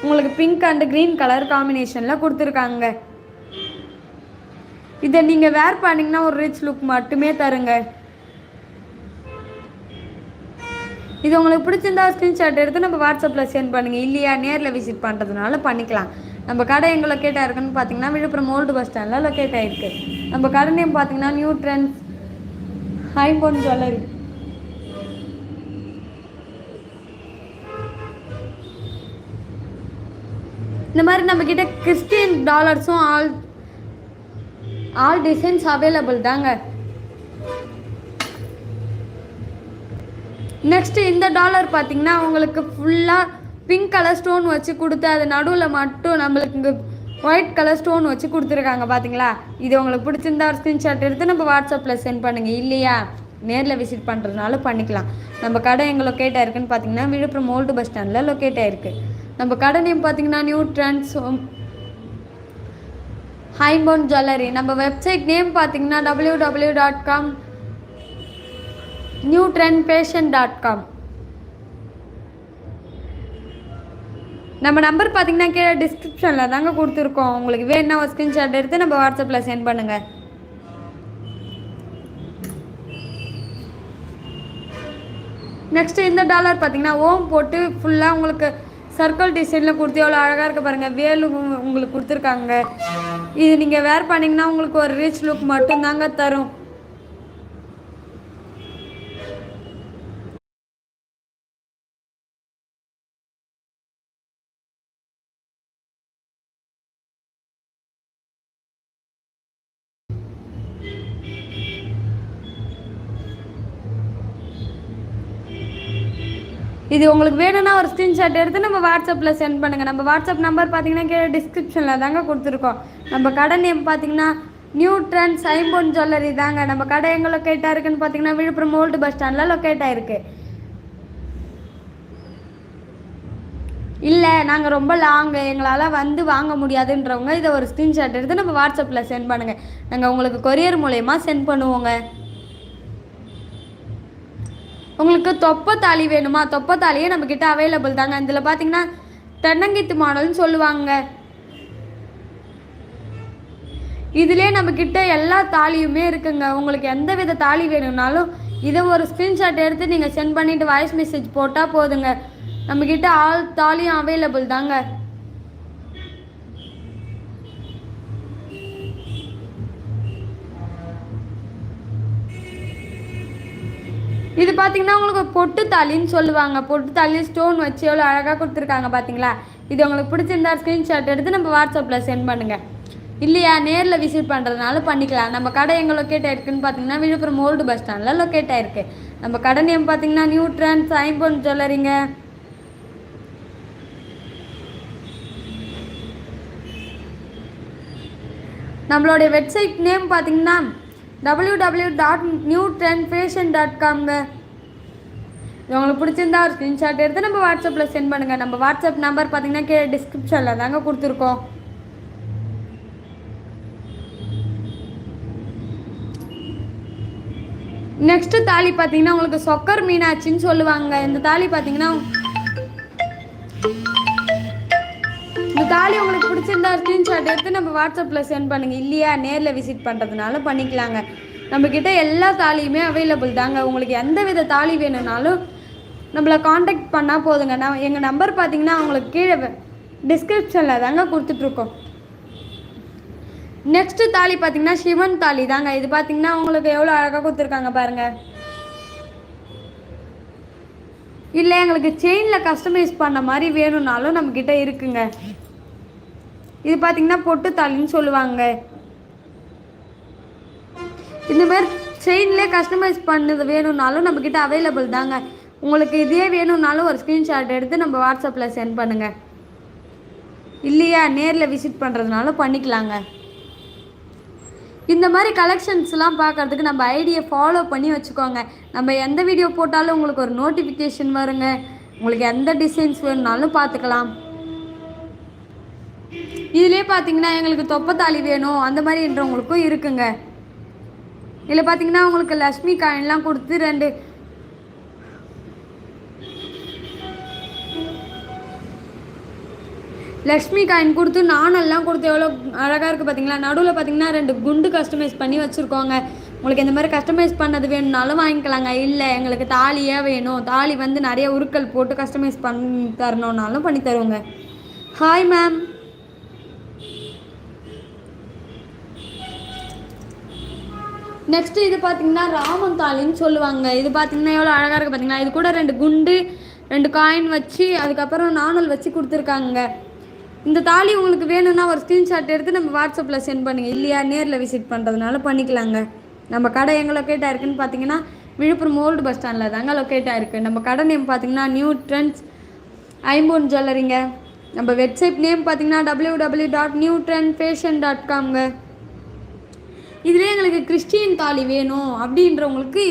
உங்களுக்கு பிங்க் அண்ட் க்ரீன் கலர் காம்பினேஷனில் கொடுத்துருக்காங்க. இதை நீங்கள் வேர் பண்ணிங்கன்னா ஒரு ரிச் லுக் மட்டுமே தருங்க. இது உங்களுக்கு பிடிச்சிருந்தா ஸ்க்ரீன்ஷாட் எடுத்து நம்ம வாட்ஸ்அப்பில் சென்ட் பண்ணுங்கள். இல்லையா நேரில் விசிட் பண்ணுறதுனால பண்ணிக்கலாம். நம்ம கடை எங்கே லொக்கேட் ஆகிருக்குன்னு பார்த்தீங்கன்னா விழுப்புரம் ஓல்டு பஸ் ஸ்டாண்டில் லொக்கேட் ஆகிருக்கு. நம்ம கடை நேம் பார்த்தீங்கன்னா நியூ ட்ரெண்ட்ஸ் ஐம்பொன் ஜுவல்லரி. இந்த மாதிரி நம்மக்கிட்ட கிறிஸ்டியன் டாலர்ஸும் ஆல் டிசைன்ஸ் அவைலபிள் தாங்க. நெக்ஸ்ட்டு இந்த டாலர் பார்த்தீங்கன்னா உங்களுக்கு ஃபுல்லாக பிங்க் கலர் ஸ்டோன் வச்சு கொடுத்து அது நடுவில் மட்டும் நம்மளுக்கு இங்கே ஒயிட் கலர் ஸ்டோன் வச்சு கொடுத்துருக்காங்க. பார்த்தீங்களா இது உங்களுக்கு பிடிச்சிருந்தா ஒரு ஸ்க்ரீன்ஷாட் எடுத்து நம்ம வாட்ஸ்அப்பில் சென்ட் பண்ணுங்கள். இல்லையா நேரில் விசிட் பண்ணுறதுனால பண்ணிக்கலாம். நம்ம கடை எங்கே லொக்கேட் ஆகிருக்குன்னு பார்த்தீங்கன்னா விழுப்புரம் ஓல்டு பஸ் ஸ்டாண்டில் லொக்கேட் ஆகிருக்கு. நம்ம கடை நேம் பார்த்தீங்கன்னா நியூ ட்ரெண்ட்ஸ் ஐம்பொன் ஜுவல்லரி. நம்ம வெப்சைட் நேம் பார்த்தீங்கன்னா www.newtrendfashion.com. நம்ம நம்பர் பார்த்தீங்கன்னா கீழே டிஸ்கிரிப்ஷனில் தாங்க கொடுத்துருக்கோம். உங்களுக்கு வேணுன்னா ஒரு ஸ்க்ரீன்ஷாட் எடுத்து நம்ம வாட்ஸ்அப்பில் சென்ட் பண்ணுங்கள். நெக்ஸ்ட்டு இந்த டாலர் பார்த்தீங்கன்னா ஓம் போட்டு ஃபுல்லாக உங்களுக்கு சர்க்கிள் டிசைனில் கொடுத்து எவ்வளோ அழகாக இருக்க பாருங்கள். வேலு உங்களுக்கு கொடுத்துருக்காங்க. இது நீங்கள் வேர் பண்ணிங்கன்னா உங்களுக்கு ஒரு ரிச் லுக் மட்டும்தாங்க தரும். இது உங்களுக்கு வேணும்னா ஒரு ஸ்க்ரீன்ஷாட் எடுத்து நம்ம வாட்ஸ்அப்பில் சென்ட் பண்ணுங்கள். நம்ம வாட்ஸ்அப் நம்பர் பார்த்தீங்கன்னா கீழே டிஸ்கிரிப்ஷனில் தாங்க கொடுத்துருக்கோம். நம்ம கடை நேம் பார்த்தீங்கன்னா நியூ ட்ரெண்ட்ஸ் ஐம்பொன் ஜுவல்லரி தாங்க. நம்ம கடை எங்கே லொக்கேட் ஆயிருக்குன்னு பார்த்தீங்கன்னா விழுப்புரம் ஓல்டு பஸ் ஸ்டாண்டில் லொக்கேட் ஆயிருக்கு. இல்லை நாங்கள் ரொம்ப லாங்கு எங்களால் வந்து வாங்க முடியாதுன்றவங்க இதை ஒரு ஸ்க்ரீன்ஷாட் எடுத்து நம்ம வாட்ஸ்அப்பில் சென்ட் பண்ணுங்கள். நாங்கள் உங்களுக்கு கொரியர் மூலயமா சென்ட் பண்ணுவோங்க. உங்களுக்கு தொப்பை தாலி வேணுமா? தொப்பை தாலியே நம்மக்கிட்ட அவைலபிள் தாங்க. இதில் பார்த்தீங்கன்னா தென்னங்கித்து மாடல்னு சொல்லுவாங்க. இதிலே நம்மக்கிட்ட எல்லா தாலியுமே இருக்குங்க. உங்களுக்கு எந்த வித தாலி வேணும்னாலும் இதை ஒரு ஸ்க்ரீன்ஷாட் எடுத்து நீங்கள் சென்ட் பண்ணிவிட்டு வாய்ஸ் மெசேஜ் போட்டால் போதுங்க. நம்மக்கிட்ட ஆல் தாலியும் அவைலபிள் தாங்க. இது பார்த்தீங்கன்னா உங்களுக்கு பொட்டு தாலின்னு சொல்லுவாங்க. பொட்டு தாலி ஸ்டோன் வச்சு எவ்வளோ அழகாக கொடுத்துருக்காங்க பார்த்தீங்களா? இது உங்களுக்கு பிடிச்சிருந்தா ஸ்க்ரீன்ஷாட் எடுத்து நம்ம வாட்ஸ்அப்பில் சென்ட் பண்ணுங்கள். இல்லையா நேரில் விசிட் பண்ணுறதுனால பண்ணிக்கலாம். நம்ம கடை எங்கே லொக்கேட் ஆயிருக்குன்னு பார்த்தீங்கன்னா விழுப்புரம் ஓல்டு பஸ் ஸ்டாண்டில் லொக்கேட் ஆயிருக்கு. நம்ம கடை நேம் பார்த்தீங்கன்னா நியூ ட்ரெண்ட்ஸ் ஐம்பொன் ஜுவல்லரிங்க. நம்மளுடைய வெப்சைட் நேம் பார்த்தீங்கன்னா www.newtrendfashion.comங்க. இது உங்களுக்கு பிடிச்சிருந்தா ஒரு ஸ்க்ரீன்ஷாட் எடுத்து நம்ம வாட்ஸ்அப்பில் சென்ட் பண்ணுங்கள். நம்ம வாட்ஸ்அப் நம்பர் பார்த்தீங்கன்னா கீழே டிஸ்கிரிப்ஷனில் தாங்க கொடுத்துருக்கோம். நெக்ஸ்ட்டு தாலி பார்த்தீங்கன்னா உங்களுக்கு சொக்கர் மீனாட்சின்னு சொல்லுவாங்க. இந்த தாலி பார்த்தீங்கன்னா இந்த தாலி உங்களுக்கு பிடிச்சிருந்தா ஸ்க்ரீன்ஷாட் எடுத்து நம்ம வாட்ஸ்அப்பில் சென்ட் பண்ணுங்கள். இல்லையா நேரில் விசிட் பண்ணுறதுனால பண்ணிக்கலாங்க. நம்மக்கிட்ட எல்லா தாலியுமே அவைலபிள் தாங்க. உங்களுக்கு எந்த வித தாலி வேணும்னாலும் நம்மளை காண்டாக்ட் பண்ணால் போதுங்க. எங்கள் நம்பர் பார்த்தீங்கன்னா உங்களுக்கு கீழே டிஸ்கிரிப்ஷனில் தாங்க கொடுத்துட்ருக்கோம். நெக்ஸ்ட்டு தாலி பார்த்தீங்கன்னா சிவன் தாலி தாங்க. இது பார்த்தீங்கன்னா உங்களுக்கு எவ்வளோ அழகாக கொடுத்துருக்காங்க பாருங்கள். இல்லை எங்களுக்கு செயினில் கஸ்டமைஸ் பண்ண மாதிரி வேணும்னாலும் நம்மக்கிட்ட இருக்குங்க. இது பார்த்தீங்கன்னா பொட்டு தாலின்னு சொல்லுவாங்க. இந்த மாதிரி செயின்லேயே கஸ்டமைஸ் பண்ணது வேணும்னாலும் நம்மக்கிட்ட அவைலபிள் தாங்க. உங்களுக்கு இதே வேணும்னாலும் ஒரு ஸ்க்ரீன்ஷாட் எடுத்து நம்ம வாட்ஸ்அப்பில் சென்ட் பண்ணுங்கள். இல்லையா நேரில் விசிட் பண்ணுறதுனால பண்ணிக்கலாங்க. இந்த மாதிரி கலெக்ஷன்ஸ்லாம் பார்க்குறதுக்கு நம்ம ஐடியை ஃபாலோ பண்ணி வச்சுக்கோங்க. நம்ம எந்த வீடியோ போட்டாலும் உங்களுக்கு ஒரு நோட்டிஃபிகேஷன் வருங்க. உங்களுக்கு எந்த டிசைன்ஸ் வேணும்னாலும் பார்த்துக்கலாம். இதிலே பார்த்தீங்கன்னா எங்களுக்கு தொப்பத்தாலி வேணும் அந்த மாதிரின்றவங்களுக்கும் இருக்குங்க. இதில் பார்த்தீங்கன்னா உங்களுக்கு லக்ஷ்மி காயின்லாம் கொடுத்து 2 லக்ஷ்மி காயின் கொடுத்து நாணெல்லாம் கொடுத்து எவ்வளோ அழகாக இருக்குது பார்த்தீங்களா? நடுவில் பார்த்தீங்கன்னா 2 குண்டு கஸ்டமைஸ் பண்ணி வச்சுருக்கோங்க. உங்களுக்கு இந்த மாதிரி கஸ்டமைஸ் பண்ணது வேணும்னாலும் வாங்கிக்கலாங்க. இல்லை எங்களுக்கு தாலியாக வேணும், தாலி வந்து நிறைய உருக்கள் போட்டு கஸ்டமைஸ் பண்ணி தரணுன்னாலும் பண்ணி தருவோங்க. Hi ma'am. நெக்ஸ்ட்டு இது பார்த்தீங்கன்னா ராமன் தாலின்னு சொல்லுவாங்க. இது பார்த்தீங்கன்னா எவ்வளோ அழகாக இருக்குது பார்த்தீங்கன்னா? இது கூட 2 குண்டு 2 காயின் வச்சு அதுக்கப்புறம் நாணல் வச்சு கொடுத்துருக்காங்க. இந்த தாலி உங்களுக்கு வேணும்னா ஒரு ஸ்க்ரீன்ஷாட் எடுத்து நம்ம வாட்ஸ்அப்பில் சென்ட் பண்ணுங்கள். இல்லையா நேரில் விசிட் பண்ணுறதுனால பண்ணிக்கலாங்க. நம்ம கடை எங்கே லொக்கேட் ஆயிருக்குன்னு பார்த்தீங்கன்னா விழுப்புரம் ஓல்டு பஸ் ஸ்டாண்டில் தாங்க லொக்கேட் ஆயிருக்கு. நம்ம கடை நேம் பார்த்தீங்கன்னா நியூ ட்ரெண்ட்ஸ் ஐம்பொன் ஜுவல்லரிங்க. நம்ம வெப்சைட் நேம் பார்த்தீங்கன்னா www.newtrendfashion.comங்க. இதிலே எங்களுக்கு கிறிஸ்டியன் தாலி வேணும் அப்படின்றவங்களுக்கு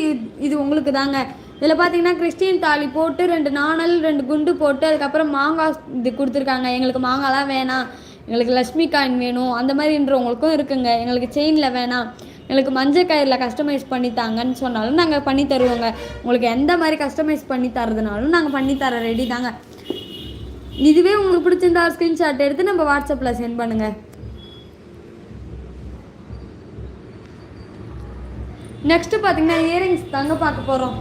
இது உங்களுக்கு தாங்க. இதில் பார்த்தீங்கன்னா கிறிஸ்டியன் தாலி போட்டு 2 நாணல் 2 குண்டு போட்டு அதுக்கப்புறம் மாங்காய் இது கொடுத்துருக்காங்க. எங்களுக்கு மாங்காய்லாம் வேணாம், எங்களுக்கு லக்ஷ்மி காயின் வேணும் அந்த மாதிரின்றவங்களுக்கும் இருக்குங்க. எங்களுக்கு செயினில் வேணாம், எங்களுக்கு மஞ்சள் கயிறில் கஸ்டமைஸ் பண்ணி தாங்கன்னு சொன்னாலும் நாங்கள் பண்ணி தருவோங்க. உங்களுக்கு எந்த மாதிரி கஸ்டமைஸ் பண்ணி தரதுனாலும் நாங்கள் பண்ணித்தர ரெடி தாங்க. இதுவே உங்களுக்கு பிடிச்சிருந்தா ஸ்க்ரீன்ஷாட் எடுத்து நம்ம வாட்ஸ்அப்பில் சென்ட் பண்ணுங்கள். நெக்ஸ்ட்டு பார்த்தீங்கன்னா இயரிங்ஸ் தாங்க பார்க்க போகிறோம்.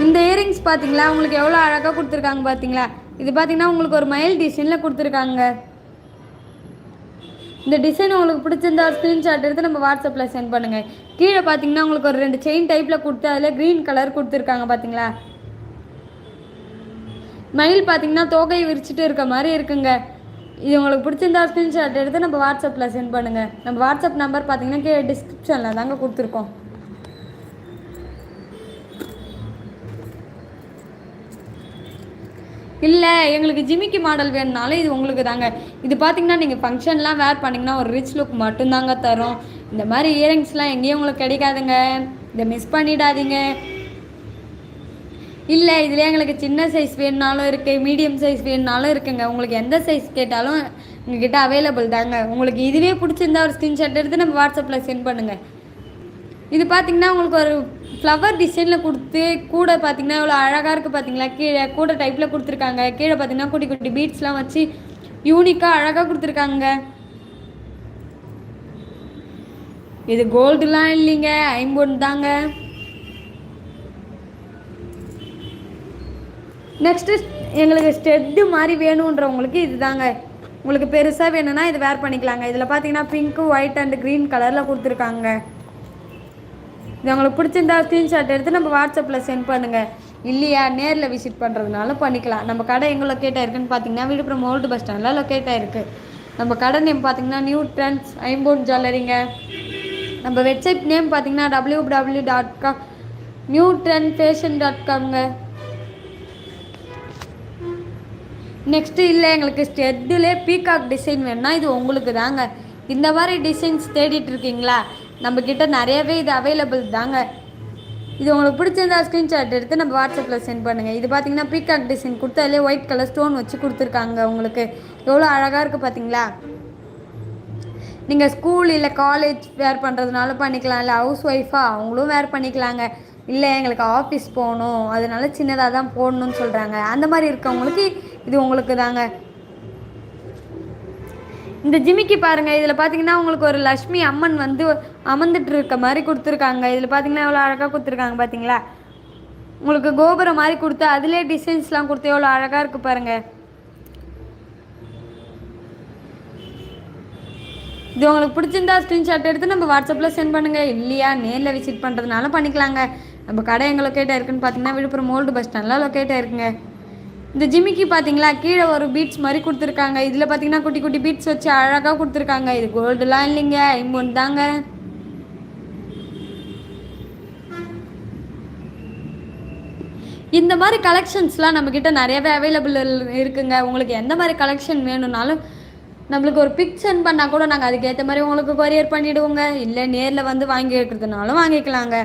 இந்த இயரிங்ஸ் பார்த்தீங்களா உங்களுக்கு எவ்வளோ அழகாக கொடுத்துருக்காங்க பார்த்தீங்களா. இது பார்த்தீங்கன்னா உங்களுக்கு ஒரு மயில் டிசைனில் கொடுத்துருக்காங்க. இந்த டிசைன் உங்களுக்கு பிடிச்சிருந்தா ஸ்க்ரீன்ஷாட் எடுத்து நம்ம வாட்ஸ்அப்பில் சென்ட் பண்ணுங்கள். கீழே பார்த்தீங்கன்னா உங்களுக்கு ஒரு 2 செயின் டைப்பில் கொடுத்து அதில் க்ரீன் கலர் கொடுத்துருக்காங்க பார்த்தீங்களா. மயில் பார்த்தீங்கன்னா தோகை விரிச்சிட்டு இருக்க மாதிரி இருக்குங்க. இது உங்களுக்கு பிடிச்சிருந்தா ஸ்க்ரீன்ஷாட் எடுத்து நம்ம வாட்ஸ்அப்பில் சென்ட் பண்ணுங்கள். நம்ம வாட்ஸ்அப் நம்பர் பார்த்தீங்கன்னா கீழே டிஸ்கிரிப்ஷனில் தாங்க கொடுத்துருக்கோம். இல்லை எங்களுக்கு ஜிமிக்கி மாடல் வேணுனாலும் இது உங்களுக்கு தாங்க. இது பார்த்தீங்கன்னா நீங்கள் ஃபங்க்ஷன்லாம் வேர் பண்ணிங்கன்னா ஒரு ரிச் லுக் மட்டும்தாங்க தரும். இந்த மாதிரி இயரிங்ஸ்லாம் எங்கேயும் உங்களுக்கு கிடைக்காதுங்க. இதை மிஸ் பண்ணிடாதீங்க. இல்லை இதில் எங்களுக்கு சின்ன சைஸ் வேணுனாலும் இருக்குது, மீடியம் சைஸ் வேணுனாலும் இருக்குங்க. உங்களுக்கு எந்த சைஸ் கேட்டாலும் எங்ககிட்ட அவைலபிள் தாங்க. உங்களுக்கு இதுவே பிடிச்சிருந்தா ஒரு ஸ்க்ரீன்ஷாட் எடுத்து நம்ம வாட்ஸ்அப்பில் சென்ட் பண்ணுங்கள். இது பார்த்திங்கன்னா உங்களுக்கு ஒரு ஃப்ளவர் டிசைனில் கொடுத்து கூட பார்த்திங்கன்னா இவ்வளோ அழகாக இருக்குது பார்த்தீங்களா. கீழே கூட டைப்பில் கொடுத்துருக்காங்க. கீழே பார்த்திங்கன்னா குட்டி குட்டி பீட்ஸ்லாம் வச்சு யூனிக்காக அழகாக கொடுத்துருக்காங்க. இது கோல்டுலாம் இல்லைங்க, ஐம்பொன் தாங்க. நெக்ஸ்ட்டு எங்களுக்கு ஸ்டெட்டு மாதிரி வேணுன்றவங்களுக்கு இது தாங்க. உங்களுக்கு பெருசாக வேணும்னா இது வேர் பண்ணிக்கலாங்க. இதில் பார்த்தீங்கன்னா பிங்க்கு, ஒயிட் அண்ட் க்ரீன் கலரில் கொடுத்துருக்காங்க. இது உங்களுக்கு பிடிச்சிருந்தா ஸ்க்ரீன்ஷாட் எடுத்து நம்ம வாட்ஸ்அப்பில் சென்ட் பண்ணுங்கள். இல்லையா நேரில் விசிட் பண்ணுறதுனால பண்ணிக்கலாம். நம்ம கடை எங்கே லொக்கேட் ஆயிருக்குன்னு பார்த்தீங்கன்னா விழுப்புரம் ஓல்டு பஸ் ஸ்டாண்டில் லொக்கேட் ஆயிருக்கு. நம்ம கடை நேம் பார்த்தீங்கன்னா நியூ ட்ரெண்ட்ஸ் ஐம்பொன் ஜுவல்லரிங்க. நம்ம வெப்சைட் நேம் பார்த்தீங்கன்னா www.com newtrendfashion.comங்க. நெக்ஸ்ட்டு இல்லை எங்களுக்கு ஸ்டெட்டிலே பீகாக் டிசைன் வேணும்னா இது உங்களுக்கு தாங்க. இந்த மாதிரி டிசைன்ஸ் தேடிட்டு இருக்கீங்களா, நம்மக்கிட்ட நிறையவே இது அவைலபிள் தாங்க. இது உங்களுக்கு பிடிச்சிருந்தா ஸ்க்ரீன்ஷாட் எடுத்து நம்ம வாட்ஸ்அப்பில் சென்ட் பண்ணுங்கள். இது பார்த்தீங்கன்னா பீகாக் டிசைன் கொடுத்து அதிலே ஒயிட் கலர் ஸ்டோன் வச்சு கொடுத்துருக்காங்க. உங்களுக்கு எவ்வளோ அழகாக இருக்குது பார்த்தீங்களா. நீங்கள் ஸ்கூல் இல்லை காலேஜ் வேர் பண்ணுறதுனால பண்ணிக்கலாம். இல்லை ஹவுஸ் ஒய்ஃபாக அவங்களும் வேர் பண்ணிக்கலாங்க. இல்லை எங்களுக்கு ஆஃபீஸ் போகணும் அதனால சின்னதாக தான் போடணும்னு சொல்கிறாங்க, அந்த மாதிரி இருக்கவங்களுக்கு இது உங்களுக்கு தாங்க. இந்த ஜிமிக்கி பாருங்கள். இதில் பார்த்தீங்கன்னா உங்களுக்கு ஒரு லக்ஷ்மி அம்மன் வந்து அமர்ந்துட்டு இருக்க மாதிரி கொடுத்துருக்காங்க. இதில் பார்த்தீங்கன்னா எவ்வளோ அழகாக கொடுத்துருக்காங்க பார்த்தீங்களா. உங்களுக்கு கோபுரம் மாதிரி கொடுத்து அதிலே டிசைன்ஸ்லாம் கொடுத்து எவ்வளோ அழகாக இருக்குது பாருங்கள். இது உங்களுக்கு பிடிச்சிருந்தா ஸ்க்ரீன்ஷாட் எடுத்து நம்ம வாட்ஸ்அப்பில் சென்ட் பண்ணுங்கள். இல்லையா நேரில் விசிட் பண்ணுறதுனால பண்ணிக்கலாங்க. நம்ம கடை எங்கே லொக்கேட் ஆயிருக்குன்னு பார்த்தீங்கன்னா விழுப்புரம் ஓல்டு பஸ் ஸ்டாண்டில் லொக்கேட் ஆயிருக்குங்க. இந்த ஜிமிக்கி பார்த்தீங்களா கீழே ஒரு பீட்ஸ் மாதிரி கொடுத்துருக்காங்க. இதில் பார்த்தீங்கன்னா குட்டி குட்டி பீட்ஸ் வச்சு அழகாக கொடுத்துருக்காங்க. இது கோல்டுலாம் இல்லைங்க, ஐம்பொன் தாங்க. இந்த மாதிரி கலெக்ஷன்ஸ்லாம் நம்மக்கிட்ட நிறையவே அவைலபிள் இருக்குங்க. உங்களுக்கு எந்த மாதிரி கலெக்ஷன் வேணும்னாலும் நம்மளுக்கு ஒரு பிக் சென்ட் பண்ணால் கூட நாங்கள் அதுக்கேற்ற மாதிரி உங்களுக்கு கொரியர் பண்ணிவிடுவோங்க. இல்லை நேரில் வந்து வாங்கி வைக்கிறதுனாலும் வாங்கிக்கலாங்க.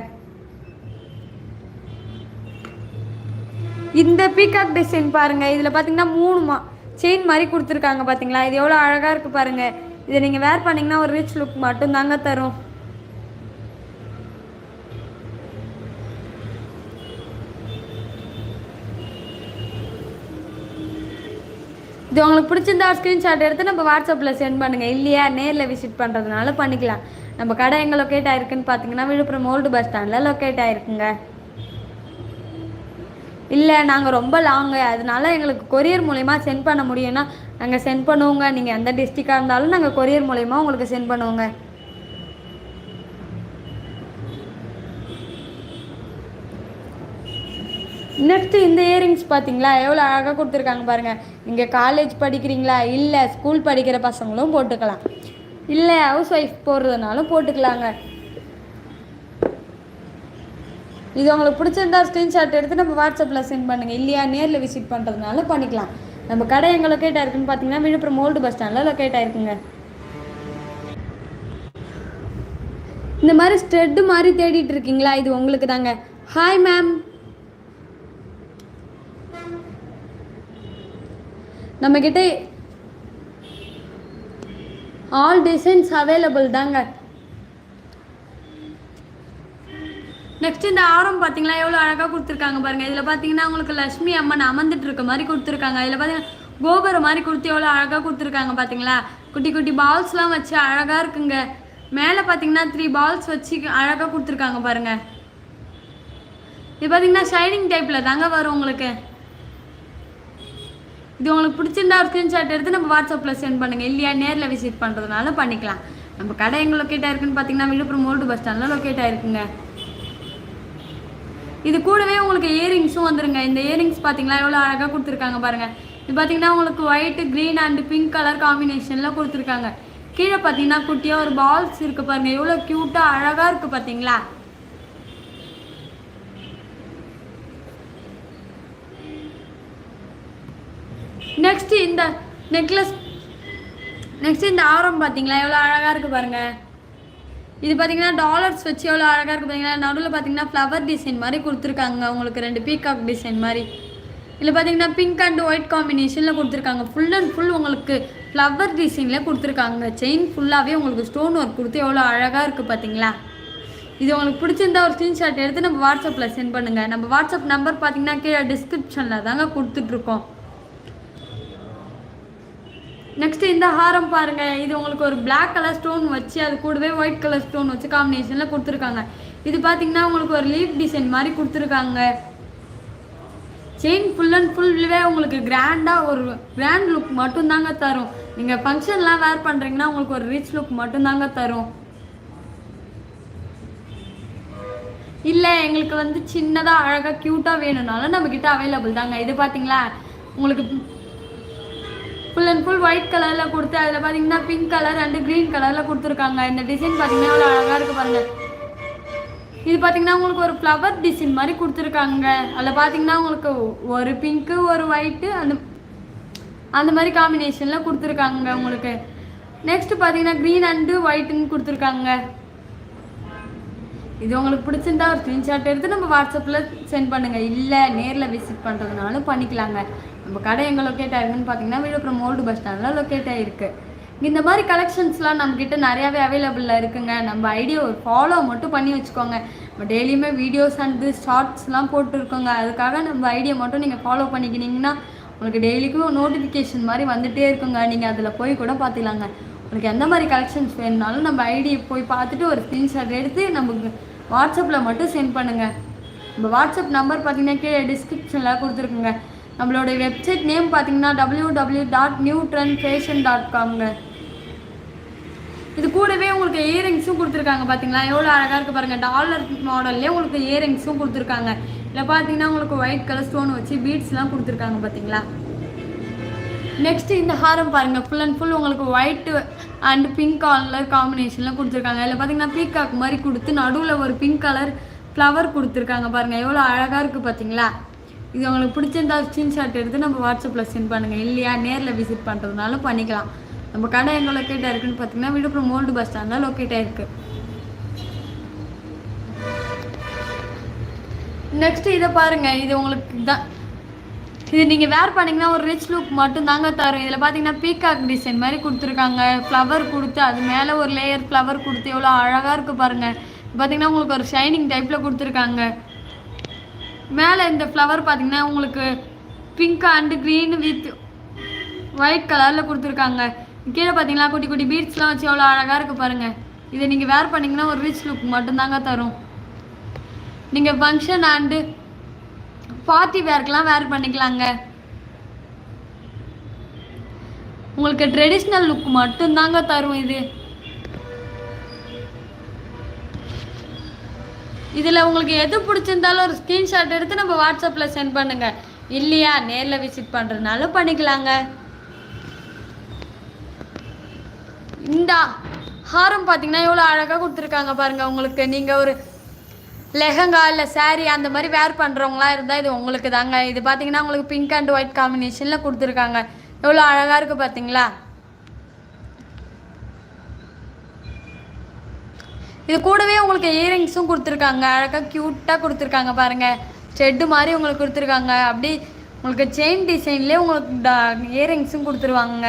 இந்த பீகாக் டிசைன் பாருங்கள். இதில் பார்த்தீங்கன்னா 3 செயின் மாதிரி கொடுத்துருக்காங்க பார்த்தீங்களா. இது எவ்வளோ அழகாக இருக்குது பாருங்கள். இதை நீங்கள் வேர் பண்ணிங்கன்னா ஒரு ரிச் லுக் மட்டும் தாங்க தரும். இது உங்களுக்கு பிடிச்சிருந்தா ஸ்க்ரீன்ஷாட் எடுத்து நம்ம வாட்ஸ்அப்பில் சென்ட் பண்ணுங்கள். இல்லையா நேரில் விசிட் பண்ணுறதுனால பண்ணிக்கலாம். நம்ம கடை எங்கே லொக்கேட் ஆகிருக்குன்னு பார்த்தீங்கன்னா விழுப்புரம் ஓல்டு பஸ் ஸ்டாண்டில் லொக்கேட் ஆகிருக்குங்க. இல்லை நாங்கள் ரொம்ப லாங்கு அதனால எங்களுக்கு கொரியர் மூலயமா சென்ட் பண்ண முடியும்னா நாங்கள் சென்ட் பண்ணுவோங்க. நீங்கள் எந்த டிஸ்ட்ரிக்டாக இருந்தாலும் நாங்கள் கொரியர் மூலயமா உங்களுக்கு சென்ட் பண்ணுவோங்க. நெக்ஸ்ட்டு இந்த இயரிங்ஸ் பார்த்தீங்களா எவ்வளோ அழகாக கொடுத்துருக்காங்க பாருங்கள். நீங்கள் காலேஜ் படிக்கிறீங்களா, இல்லை ஸ்கூல் படிக்கிற பசங்களும் போட்டுக்கலாம், இல்லை ஹவுஸ் ஒய்ஃப் போடுறதுனாலும் போட்டுக்கலாங்க. இது உங்களுக்கு பிடிச்சிருந்தா ஸ்க்ரீன்ஷாட் எடுத்து நம்ம வாட்ஸ்அப்பில் சென்ட் பண்ணுங்கள். இல்லையா நேரில் விசிட் பண்ணுறதுனால பண்ணிக்கலாம். நம்ம கடை எங்கே லொக்கேட் ஆயிருக்குன்னு பார்த்தீங்கன்னா விழுப்புரம் ஓல்டு பஸ் ஸ்டாண்டில் லொக்கேட் ஆயிருக்குங்க. இந்த மாதிரி ஸ்ட்ரெட்டு மாதிரி தேடிட்டு இருக்கீங்களா, இது உங்களுக்கு தாங்க. ஹாய் மேம், நம்மக்கிட்ட ஆல் டிசைன்ஸ் அவைலபிள் தாங்க. நெக்ஸ்ட் இந்த ஆரம் பார்த்தீங்களா எவ்வளோ அழகாக கொடுத்துருக்காங்க பாருங்கள். இதில் பார்த்தீங்கன்னா உங்களுக்கு லக்ஷ்மி அம்மன் அமர்ந்துட்டு இருக்க மாதிரி கொடுத்துருக்காங்க. இதில் பார்த்தீங்கன்னா கோபுரம் மாதிரி கொடுத்து எவ்வளோ அழகாக கொடுத்துருக்காங்க பார்த்தீங்களா. குட்டி குட்டி பால்ஸ்லாம் வச்சு அழகாக இருக்குங்க. மேலே பார்த்தீங்கன்னா 3 பால்ஸ் வச்சு அழகாக கொடுத்துருக்காங்க பாருங்கள். இது பார்த்தீங்கன்னா ஷைனிங் டைப்பில் தாங்க வரும் உங்களுக்கு. இது உங்களுக்கு பிடிச்சிருந்தா ஒரு ஸ்க்ரீன்ஷாட் எடுத்து நம்ம வாட்ஸ்அப்பில் சென்ட் பண்ணுங்கள். இல்லையா நேரில் விசிட் பண்ணுறதுனால பண்ணிக்கலாம். நம்ம கடை எங்கே லொக்கேட் ஆயிருக்குன்னு பார்த்தீங்கன்னா விழுப்புரம் ஓல்டு பஸ் ஸ்டாண்டில் லொக்கேட் ஆயிருக்குங்க. இது கூடவே உங்களுக்கு இயரிங்ஸும் வந்துருங்க. இந்த இயரிங்ஸ் பார்த்தீங்களா எவ்வளோ அழகாக கொடுத்துருக்காங்க பாருங்கள். இது பார்த்தீங்கன்னா உங்களுக்கு white green and pink colour காம்பினேஷனில் கொடுத்துருக்காங்க. கீழே பார்த்தீங்கன்னா குட்டியாக ஒரு பால்ஸ் இருக்குது பாருங்கள், எவ்வளோ க்யூட்டாக அழகாக இருக்குது பார்த்தீங்களா. நெக்ஸ்ட் இந்த நெக்லஸ், நெக்ஸ்ட் இந்த ஆரம் பார்த்தீங்களா எவ்வளோ அழகாக இருக்குது பாருங்கள். இது பார்த்தீங்கன்னா டாலர்ஸ் வச்சு எவ்வளோ அழகாக இருக்குது பார்த்தீங்கன்னா. நடுவில் பார்த்தீங்கன்னா ஃப்ளவர் டிசைன் மாதிரி கொடுத்துருக்காங்க உங்களுக்கு, 2 பீகாக் டிசைன் மாதிரி. இதில் பார்த்தீங்கன்னா பிங்க் அண்ட் ஒயிட் காம்பினேஷனில் கொடுத்துருக்காங்க. ஃபுல் அண்ட் ஃபுல் உங்களுக்கு ஃப்ளவர் டிசைனில் கொடுத்துருக்காங்க. செயின் ஃபுல்லாகவே உங்களுக்கு ஸ்டோன் ஒர்க் கொடுத்து எவ்வளோ அழகாக இருக்குது பார்த்தீங்களா. இது உங்களுக்கு பிடிச்சிருந்தா ஒரு ஸ்க்ரீன்ஷாட் எடுத்து நம்ம வாட்ஸ்அப்பில் சென்ட் பண்ணுங்கள். நம்ம வாட்ஸ்அப் நம்பர் பார்த்தீங்கன்னா கீழே டிஸ்கிரிப்ஷனில் தாங்க கொடுத்துட்ருக்கோம். நெக்ஸ்ட் இந்த ஹாரம் பாருங்கள். இது உங்களுக்கு ஒரு பிளாக் கலர் ஸ்டோன் வச்சு அது கூடவே ஒயிட் கலர் ஸ்டோன் வச்சு காம்பினேஷனில் கொடுத்துருக்காங்க. இது பார்த்தீங்கன்னா உங்களுக்கு ஒரு லீஃப் டிசைன் மாதிரி கொடுத்துருக்காங்க. செயின் ஃபுல் அண்ட் ஃபுல்வே உங்களுக்கு கிராண்டாக ஒரு கிராண்ட் லுக் மட்டும்தாங்க தரும். நீங்கள் ஃபங்க்ஷன்லாம் வேர் பண்ணுறீங்கன்னா உங்களுக்கு ஒரு ரிச் லுக் மட்டும்தாங்க தரும். இல்லை எங்களுக்கு வந்து சின்னதாக அழகாக க்யூட்டாக வேணும்னாலும் நம்மக்கிட்ட அவைலபிள் தாங்க. இது பார்த்தீங்களா உங்களுக்கு ஃபுல் அண்ட் ஃபுல் ஒயிட் கலரில் கொடுத்து அதில் பார்த்தீங்கன்னா பிங்க் கலர் அண்டு க்ரீன் கலரில் கொடுத்துருக்காங்க. இந்த டிசைன் பார்த்தீங்கன்னா எவ்வளோ அழகாக இருக்குது பாருங்கள். இது பார்த்தீங்கன்னா உங்களுக்கு ஒரு ஃப்ளவர் டிசைன் மாதிரி கொடுத்துருக்காங்க. அதில் பார்த்தீங்கன்னா உங்களுக்கு ஒரு பிங்க்கு ஒரு ஒயிட்டு அந்த மாதிரி காம்பினேஷனில் கொடுத்துருக்காங்க உங்களுக்கு. நெக்ஸ்ட் பார்த்தீங்கன்னா க்ரீன் அண்டு ஒயிட்டுன்னு கொடுத்துருக்காங்க. இது உங்களுக்கு பிடிச்சிருந்தா ஒரு ஸ்க்ரீன்ஷாட் எடுத்து நம்ம வாட்ஸ்அப்பில் சென்ட் பண்ணுங்கள். இல்லை நேரில் விசிட் பண்ணுறதுனாலும் பண்ணிக்கலாங்க. நம்ம கடை எங்கே லொக்கேட் ஆயிருக்குன்னு பார்த்தீங்கன்னா விழுப்புரம் ஓல்டு பஸ் ஸ்டாண்டில் லொக்கேட் ஆகிருக்கு. இந்த மாதிரி கலெக்ஷன்ஸ்லாம் நம்மக்கிட்ட நிறையாவே அவைலபிளில் இருக்குங்க. நம்ம ஐடியா ஒரு ஃபாலோ மட்டும் பண்ணி வச்சுக்கோங்க. நம்ம டெய்லியுமே வீடியோஸ் அண்டு ஷார்ட்ஸ்லாம் போட்டுருக்கோங்க. அதுக்காக நம்ம ஐடியா மட்டும் நீங்கள் ஃபாலோ பண்ணிக்கினீங்கன்னா உங்களுக்கு டெய்லிக்கும் நோட்டிஃபிகேஷன் மாதிரி வந்துகிட்டே இருக்குங்க. நீங்கள் அதில் போய் கூட பார்த்துக்கலாங்க. உங்களுக்கு எந்த மாதிரி கலெக்ஷன்ஸ் வேணுனாலும் நம்ம ஐடியை போய் பார்த்துட்டு ஒரு ஸ்க்ரீன்ஷாட் எடுத்து நமக்கு வாட்ஸ்அப்பில் மட்டும் சென்ட் பண்ணுங்கள். நம்ம வாட்ஸ்அப் நம்பர் பார்த்தீங்கன்னா கீழே டிஸ்கிரிப்ஷனில் கொடுத்துருக்குங்க. நம்மளோட வெப்சைட் நேம் பார்த்தீங்கன்னா www.newtrendfashion.comங்க. இது கூடவே உங்களுக்கு இயரிங்ஸும் கொடுத்துருக்காங்க பார்த்தீங்களா எவ்வளோ அழகாக இருக்குது பாருங்கள். டாலர் மாடல்லே உங்களுக்கு இயரிங்ஸும் கொடுத்துருக்காங்க. இதில் பார்த்தீங்கன்னா உங்களுக்கு ஒயிட் கலர் ஸ்டோன் வச்சு பீட்ஸ்லாம் கொடுத்துருக்காங்க பார்த்தீங்களா. நெக்ஸ்ட் இந்த ஹாரம் பாருங்கள். ஃபுல் அண்ட் ஃபுல் உங்களுக்கு ஒயிட் அண்ட் பிங்க் கலர் காம்பினேஷனில் கொடுத்துருக்காங்க. இதில் பார்த்தீங்கன்னா பீகாக் மாதிரி கொடுத்து நடுவில் ஒரு பிங்க் கலர் ஃப்ளவர் கொடுத்துருக்காங்க பாருங்கள், எவ்வளோ அழகாக இருக்குது பார்த்தீங்களா. இது உங்களுக்கு பிடிச்சிருந்தா ஸ்க்ரீன்ஷாட் எடுத்து நம்ம வாட்ஸ்அப்பில் சென்ட் பண்ணுங்கள். இல்லையா நேரில் விசிட் பண்ணுறதுனாலும் பண்ணிக்கலாம். நம்ம கடை எங்கே லொக்கேட் ஆயிருக்குன்னு பார்த்தீங்கன்னா விழுப்புரம் ஓல்டு பஸ் ஸ்டாண்டில் லொக்கேட் ஆயிருக்கு. நெக்ஸ்ட் இதை பாருங்கள். இது உங்களுக்கு தான், இது நீங்கள் வேர் பண்ணிங்கன்னா ஒரு ரிச் லுக் மட்டும் தாங்க தரும். இதில் பார்த்தீங்கன்னா பீகாக் டிசைன் மாதிரி கொடுத்துருக்காங்க. ஃப்ளவர் கொடுத்து அது மேலே ஒரு லேயர் ஃப்ளவர் கொடுத்து எவ்வளோ அழகாக இருக்குது பாருங்கள். பார்த்தீங்கன்னா உங்களுக்கு ஒரு ஷைனிங் டைப்பில் கொடுத்துருக்காங்க. மேலே இந்த ஃப்ளவர் பார்த்தீங்கன்னா உங்களுக்கு pink and green with white கலரில் கொடுத்துருக்காங்க. கீழே பார்த்தீங்கன்னா குட்டி குட்டி பீட்ஸ்லாம் வச்சு எவ்வளோ அழகாக இருக்குது பாருங்கள். இதை நீங்கள் வேர் பண்ணிங்கன்னா ஒரு ரிச் லுக் மட்டும்தாங்க தரும். நீங்கள் ஃபங்க்ஷன் அண்டு பார்ட்டி வேர்க்கெலாம் வேர் பண்ணிக்கலாங்க. உங்களுக்கு ட்ரெடிஷ்னல் லுக் மட்டும்தாங்க தரும். இதில் உங்களுக்கு எது பிடிச்சிருந்தாலும் ஒரு ஸ்க்ரீன்ஷாட் எடுத்து நம்ம வாட்ஸ்அப்பில் சென்ட் பண்ணுங்கள். இல்லையா நேரில் விசிட் பண்ணுறதுனாலும் பண்ணிக்கலாங்க. இந்த ஹாரம் பார்த்தீங்கன்னா எவ்வளோ அழகாக கொடுத்துருக்காங்க பாருங்கள். உங்களுக்கு நீங்கள் ஒரு லெஹங்கா இல்லை சாரீ அந்த மாதிரி வேர் பண்ணுறவங்களா இருந்தால் இது உங்களுக்கு தாங்க. இது பார்த்தீங்கன்னா உங்களுக்கு பிங்க் அண்ட் ஒயிட் காம்பினேஷனில் கொடுத்துருக்காங்க. எவ்வளோ அழகாக இருக்குது பார்த்தீங்களா. இது கூடவே உங்களுக்கு இயரிங்ஸும் கொடுத்துருக்காங்க. அழகாக க்யூட்டாக கொடுத்துருக்காங்க பாருங்கள். ஸ்டெட்டு மாதிரி உங்களுக்கு கொடுத்துருக்காங்க. அப்படி உங்களுக்கு செயின் டிசைன்லேயே உங்களுக்கு இயரிங்ஸும் கொடுத்துருவாங்க.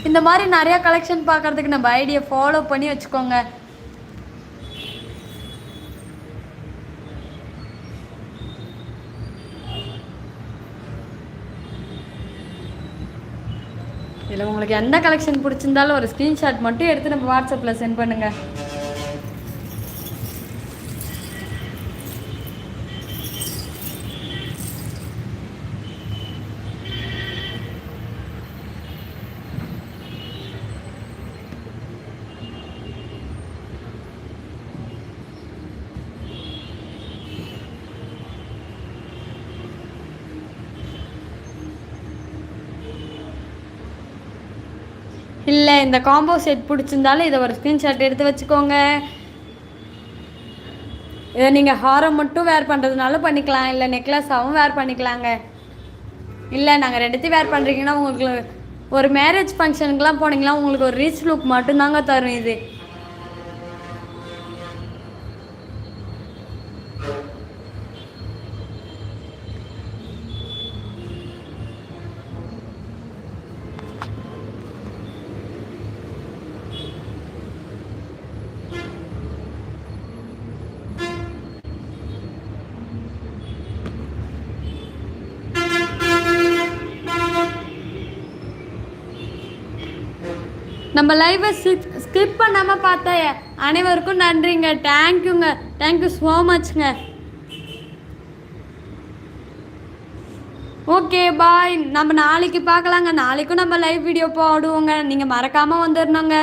இந்த மாதிரி நிறையா கலெக்ஷன் பார்க்குறதுக்கு நம்ம ஐடியா ஃபாலோ பண்ணி வச்சுக்கோங்க. இதில் உங்களுக்கு எந்த கலெக்ஷன் பிடிச்சிருந்தாலும் ஒரு ஸ்க்ரீன்ஷாட் மட்டும் எடுத்து நம்ம வாட்ஸ்அப்பில் சென்ட் பண்ணுங்கள். இல்லை இந்த காம்போ செட் பிடிச்சிருந்தாலும் இதை ஒரு ஸ்க்ரீன்ஷாட் எடுத்து வச்சுக்கோங்க. இதை நீங்கள் ஹாரம் மட்டும் வேர் பண்ணுறதுனாலும் பண்ணிக்கலாம், இல்லை நெக்லஸாகவும் வேர் பண்ணிக்கலாங்க. இல்லை நாங்கள் ரெண்டுத்தையும் வேர் பண்ணுறீங்கன்னா உங்களுக்கு ஒரு மேரேஜ் ஃபங்க்ஷனுக்குலாம் போனீங்கன்னா உங்களுக்கு ஒரு ரிச் லுக் மட்டும்தாங்க தரும் இது. நம்ம லைவை ஸ்கிப் பண்ணாமல் பார்த்த அனைவருக்கும் நன்றிங்க. தேங்க்யூங்க. தேங்க்யூ ஸோ மச்ங்க. Okay bye. நம்ம நாளைக்கு பார்க்கலாங்க. நாளைக்கும் நம்ம லைவ் வீடியோ போடுவோங்க. நீங்கள் மறக்காமல் வந்துடணுங்க.